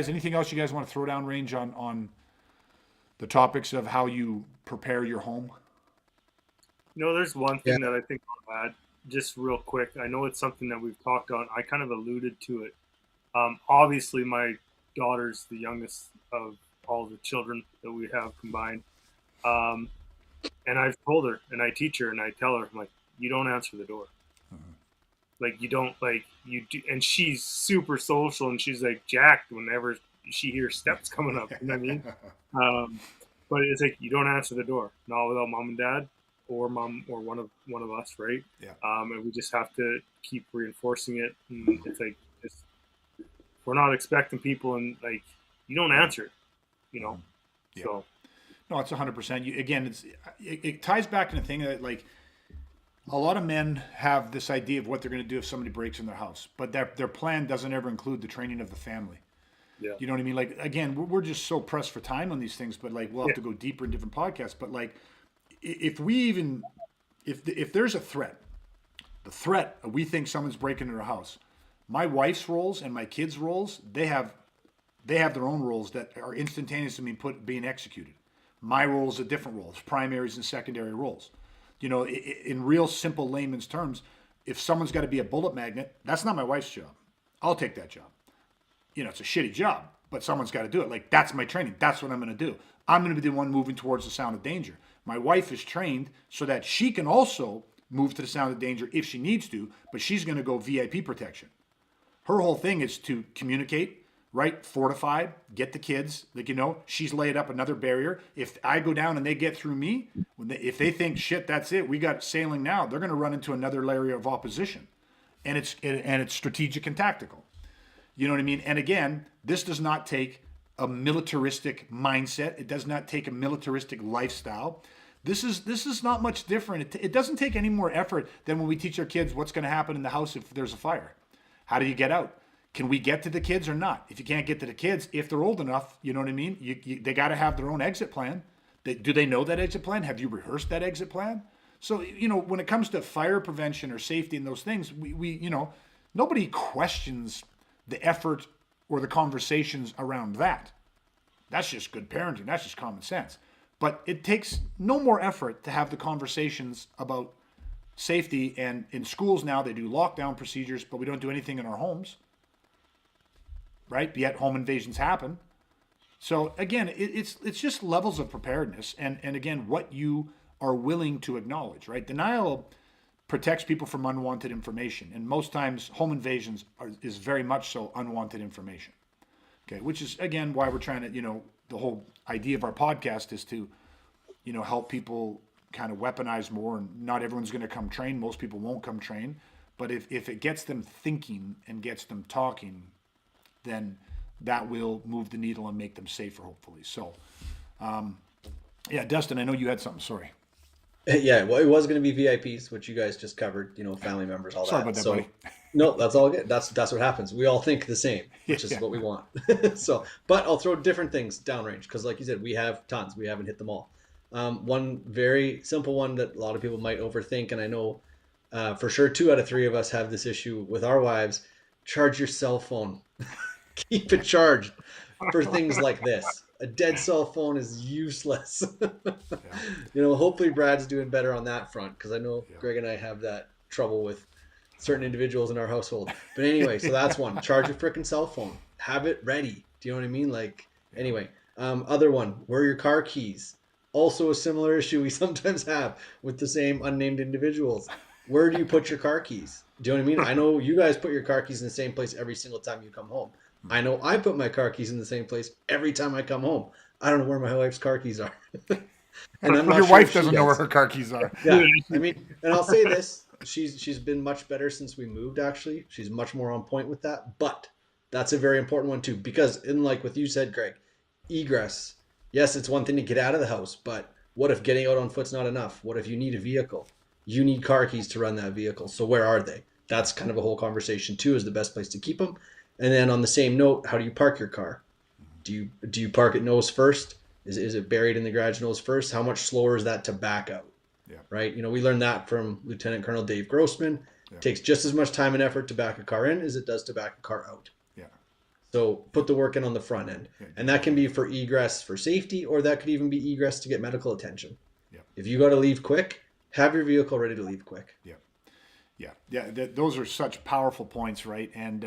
anything else you guys want to throw down range on the topics of how you prepare your home? There's one thing that I think I'll add just real quick. I know it's something that we've talked on. I kind of alluded to it. Obviously, my daughter's the youngest of all the children that we have combined. And I've told her, and I teach her, and I tell her, I'm like, you don't answer the door. Like, you don't, like, you do. And she's super social, and she's, like, jacked whenever she hears steps coming up. You know what I mean? But it's like, you don't answer the door. Not without mom and dad or mom or one of us, right? Yeah. And we just have to keep reinforcing it. And it's like, we're not expecting people, and, like, you don't answer, Yeah. So. No, it's 100%. It ties back to the thing that, like, a lot of men have this idea of what they're going to do if somebody breaks in their house, but their plan doesn't ever include the training of the family. Yeah. You know what I mean? Like, again, we're just so pressed for time on these things, but, like, we'll have to go deeper in different podcasts. But, like, if there's a threat, we think someone's breaking into our house. My wife's roles and my kids' roles, they have their own roles that are instantaneously being executed. My roles are different roles, primaries and secondary roles. In real simple layman's terms, if someone's got to be a bullet magnet, that's not my wife's job. I'll take that job. it's a shitty job, but someone's got to do it. Like, that's my training. That's what I'm going to do. I'm going to be the one moving towards the sound of danger. My wife is trained so that she can also move to the sound of danger if she needs to, but she's going to go VIP protection. Her whole thing is to communicate, right? Fortified, get the kids. Like, she's laid up another barrier. If I go down and they get through me, if they think, shit, that's it, we got sailing now, they're going to run into another layer of opposition. And it's strategic and tactical. You know what I mean? And again, this does not take a militaristic mindset. It does not take a militaristic lifestyle. This is not much different. It doesn't take any more effort than when we teach our kids what's going to happen in the house if there's a fire. How do you get out? Can we get to the kids or not? If you can't get to the kids, if they're old enough, you know what I mean? They got to have their own exit plan. Do they know that exit plan? Have you rehearsed that exit plan? So, when it comes to fire prevention or safety and those things, we nobody questions the effort or the conversations around that. That's just good parenting. That's just common sense. But it takes no more effort to have the conversations about safety. And in schools now, they do lockdown procedures, but we don't do anything in our homes, right? Yet home invasions happen. So again, it's just levels of preparedness. And again, what you are willing to acknowledge, right? Denial protects people from unwanted information. And most times home invasions is very much so unwanted information. Okay, which is, again, why we're trying to, the whole idea of our podcast is to, help people kind of weaponize more. And not everyone's going to come train. Most people won't come train. But if it gets them thinking and gets them talking, then that will move the needle and make them safer, hopefully. So, yeah, Dustin, I know you had something. Sorry. Yeah, well, it was going to be VIPs, which you guys just covered, family members, all that. Sorry about that, buddy. No, that's all good. That's what happens. We all think the same, which is what we want. But I'll throw different things downrange because, like you said, we have tons. We haven't hit them all. One very simple one that a lot of people might overthink, and I know for sure 2 out of 3 of us have this issue with our wives: charge your cell phone. Keep it charged for things like this. A dead cell phone is useless. Hopefully Brad's doing better on that front because I know Greg and I have that trouble with certain individuals in our household. But anyway, so that's one. Charge your freaking cell phone. Have it ready. Do you know what I mean? Anyway, other one, where are your car keys? Also a similar issue we sometimes have with the same unnamed individuals. Where do you put your car keys? Do you know what I mean? I know you guys put your car keys in the same place every single time you come home. I know I put my car keys in the same place every time I come home. I don't know where my wife's car keys are. And I'm not your wife doesn't know where her car keys are. Yeah, I mean, and I'll say this, she's been much better since we moved, actually. She's much more on point with that. But that's a very important one, too. Because, like what you said, Greg, egress. Yes, it's one thing to get out of the house. But what if getting out on foot's not enough? What if you need a vehicle? You need car keys to run that vehicle. So where are they? That's kind of a whole conversation, too, is the best place to keep them. And then on the same note, how do you park your car? Do you park it nose first? Is it buried in the garage nose first? How much slower is that to back out? Yeah. Right? We learned that from Lieutenant Colonel Dave Grossman. Yeah. It takes just as much time and effort to back a car in as it does to back a car out. Yeah. So put the work in on the front end. Yeah. And that can be for egress for safety, or that could even be egress to get medical attention. Yeah. If you got to leave quick, have your vehicle ready to leave quick. Yeah. Yeah. Those are such powerful points, right? And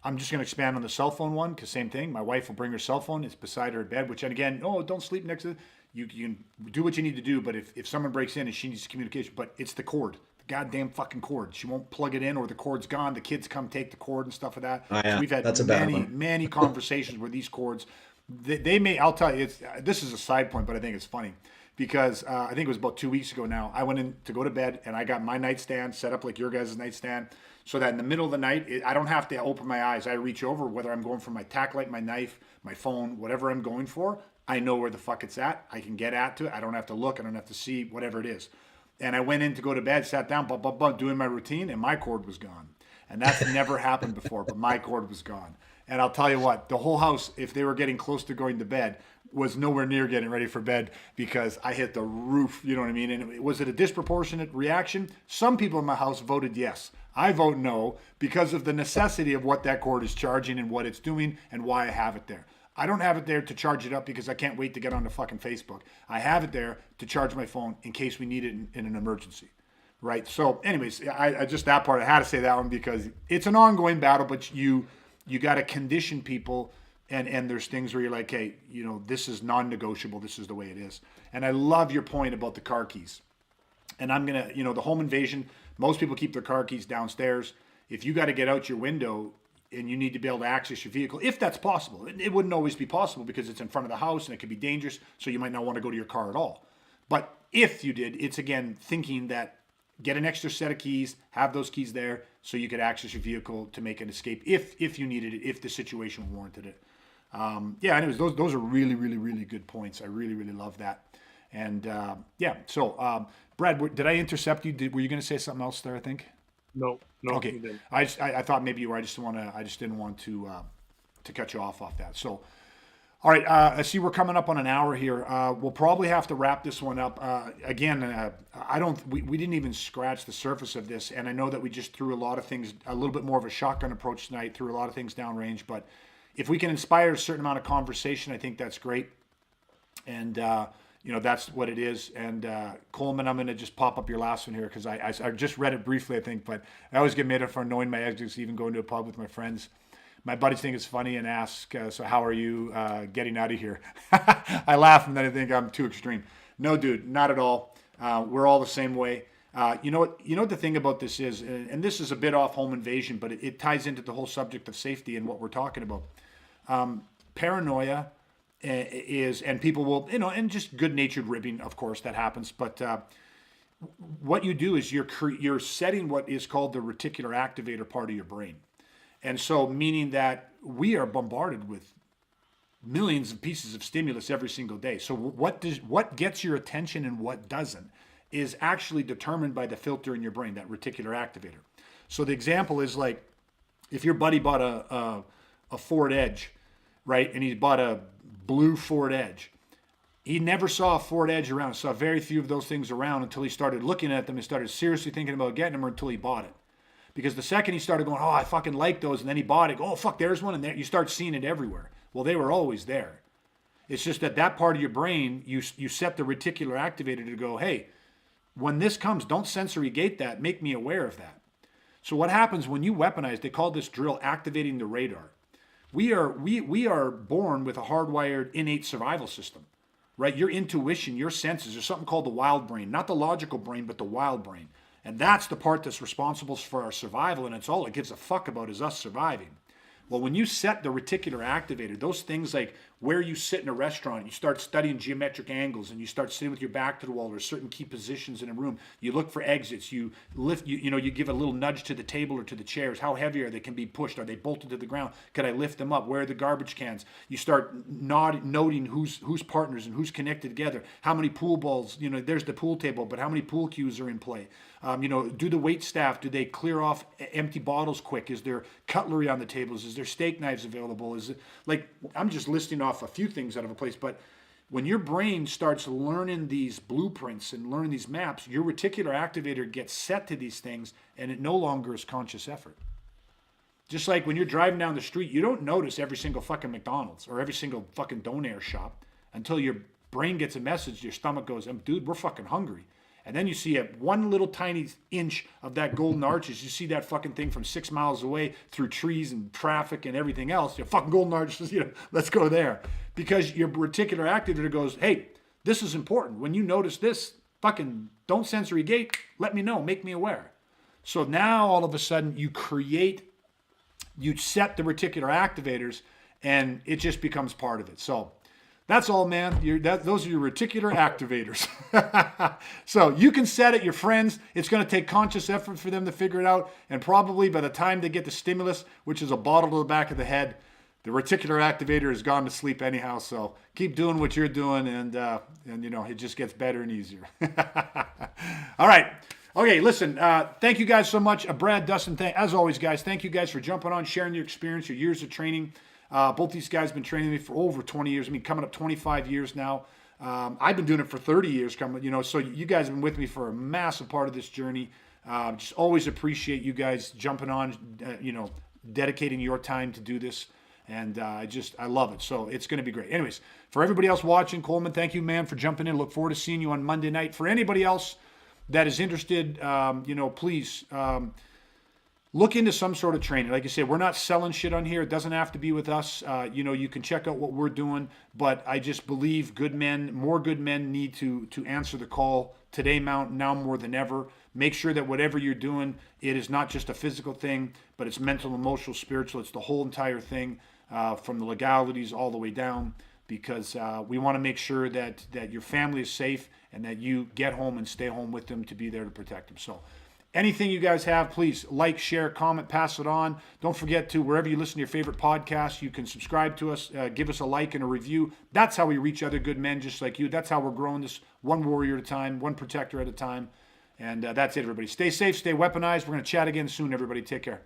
I'm just going to expand on the cell phone one because same thing. My wife will bring her cell phone. It's beside her in bed, which, and again, don't sleep next to it. You can do what you need to do, but if someone breaks in and she needs communication, but it's the cord, the goddamn fucking cord. She won't plug it in or the cord's gone. The kids come take the cord and stuff of that. Oh, yeah. So we've had many conversations where these cords, they may, I'll tell you, this is a side point, but I think it's funny. Because I think it was about 2 weeks ago now, I went in to go to bed and I got my nightstand set up like your guys' nightstand so that in the middle of the night, I don't have to open my eyes. I reach over, whether I'm going for my tack light, my knife, my phone, whatever I'm going for, I know where the fuck it's at. I can get at to it. I don't have to look. I don't have to see whatever it is. And I went in to go to bed, sat down, doing my routine, and my cord was gone. And that's never happened before, but my cord was gone. And I'll tell you what, the whole house, if they were getting close to going to bed, was nowhere near getting ready for bed because I hit the roof, you know what I mean? And was it a disproportionate reaction? Some people in my house voted yes. I vote no because of the necessity of what that cord is charging and what it's doing and why I have it there. I don't have it there to charge it up because I can't wait to get onto fucking Facebook. I have it there to charge my phone in case we need it in an emergency. Right? So anyways, I just that part, I had to say that one because it's an ongoing battle, but you you got to condition people. And there's things where you're like, hey, this is non-negotiable. This is the way it is. And I love your point about the car keys. And I'm going to, the home invasion, most people keep their car keys downstairs. If you got to get out your window and you need to be able to access your vehicle, if that's possible, it wouldn't always be possible because it's in front of the house and it could be dangerous. So you might not want to go to your car at all. But if you did, it's again thinking that get an extra set of keys, have those keys there so you could access your vehicle to make an escape if you needed it, if the situation warranted it. Anyways, those are really, really, really good points. I really, really love that. And so Brad, did I intercept you? Were you going to say something else there? I think. No. Okay. You didn't. I thought maybe you were. I just didn't want to cut you off that. So, all right. I see we're coming up on an hour here. We'll probably have to wrap this one up. Again, we didn't even scratch the surface of this, and I know that we just threw a lot of things, a little bit more of a shotgun approach tonight, threw a lot of things downrange, but if we can inspire a certain amount of conversation, I think that's great. And, that's what it is. And Coleman, I'm going to just pop up your last one here because I just read it briefly, I think, but I always get made up for annoying my exes, even going to a pub with my friends. My buddies think it's funny and ask, so how are you getting out of here? I laugh and then I think I'm too extreme. No, dude, not at all. We're all the same way. You know what the thing about this is, and this is a bit off home invasion, but it ties into the whole subject of safety and what we're talking about. Paranoia is, and people will, and just good-natured ribbing, of course, that happens. But what you do is you're setting what is called the reticular activator part of your brain. And so meaning that we are bombarded with millions of pieces of stimulus every single day. So what gets your attention and what doesn't is actually determined by the filter in your brain, that reticular activator. So the example is like if your buddy bought a Ford Edge, right? And he bought a blue Ford Edge. He never saw a Ford Edge around, saw very few of those things around until he started looking at them and started seriously thinking about getting them, or until he bought it. Because the second he started going, oh, I fucking like those, and then he bought it, oh, fuck, there's one, and there, you start seeing it everywhere. Well, they were always there. It's just that part of your brain, you set the reticular activator to go, hey, when this comes, don't sensory gate that, make me aware of that. So what happens when you weaponize, they call this drill activating the radar. We are born with a hardwired innate survival system, right? Your intuition, your senses, there's something called the wild brain, not the logical brain, but the wild brain. And that's the part that's responsible for our survival, and it's all it gives a fuck about is us surviving. Well, when you set the reticular activator, those things like where you sit in a restaurant, you start studying geometric angles and you start sitting with your back to the wall or certain key positions in a room. You look for exits. You lift, you give a little nudge to the table or to the chairs. How heavy are they? Can be pushed? Are they bolted to the ground? Could I lift them up? Where are the garbage cans? You start noting who's partners and who's connected together. How many pool balls? There's the pool table, but how many pool cues are in play? Do the wait staff, do they clear off empty bottles quick? Is there cutlery on the tables? Is there steak knives available? Is it like, I'm just listing off a few things out of a place, but when your brain starts learning these blueprints and learning these maps, your reticular activator gets set to these things and it no longer is conscious effort. Just like when you're driving down the street, you don't notice every single fucking McDonald's or every single fucking donair shop until your brain gets a message, your stomach goes, dude, we're fucking hungry. And then you see one little tiny inch of that golden arches. You see that fucking thing from 6 miles away through trees and traffic and everything else. Your fucking golden arches, let's go there. Because your reticular activator goes, hey, this is important. When you notice this, fucking don't sensory gate, let me know, make me aware. So now all of a sudden you set the reticular activators and it just becomes part of it. So that's all, man. Those are your reticular activators. So you can set it, your friends. It's going to take conscious effort for them to figure it out. And probably by the time they get the stimulus, which is a bottle to the back of the head, the reticular activator has gone to sleep anyhow. So keep doing what you're doing, and it just gets better and easier. All right. Okay, listen, thank you guys so much. Brad, Dustin, as always, guys, thank you guys for jumping on, sharing your experience, your years of training. Both these guys have been training me for over 20 years. Coming up 25 years now. I've been doing it for 30 years. So you guys have been with me for a massive part of this journey. Just always appreciate you guys jumping on, dedicating your time to do this. And I love it. So it's going to be great. Anyways, for everybody else watching, Coleman, thank you, man, for jumping in. Look forward to seeing you on Monday night. For anybody else that is interested, please look into some sort of training. Like I said, we're not selling shit on here. It doesn't have to be with us. You can check out what we're doing. But I just believe more good men need to answer the call today, now more than ever. Make sure that whatever you're doing, it is not just a physical thing, but it's mental, emotional, spiritual. It's the whole entire thing, from the legalities all the way down. Because we want to make sure that your family is safe and that you get home and stay home with them to be there to protect them. So anything you guys have, please like, share, comment, pass it on. Don't forget to, wherever you listen to your favorite podcasts, you can subscribe to us, give us a like and a review. That's how we reach other good men just like you. That's how we're growing this, one warrior at a time, one protector at a time. And that's it, everybody. Stay safe, stay weaponized. We're going to chat again soon, everybody. Take care.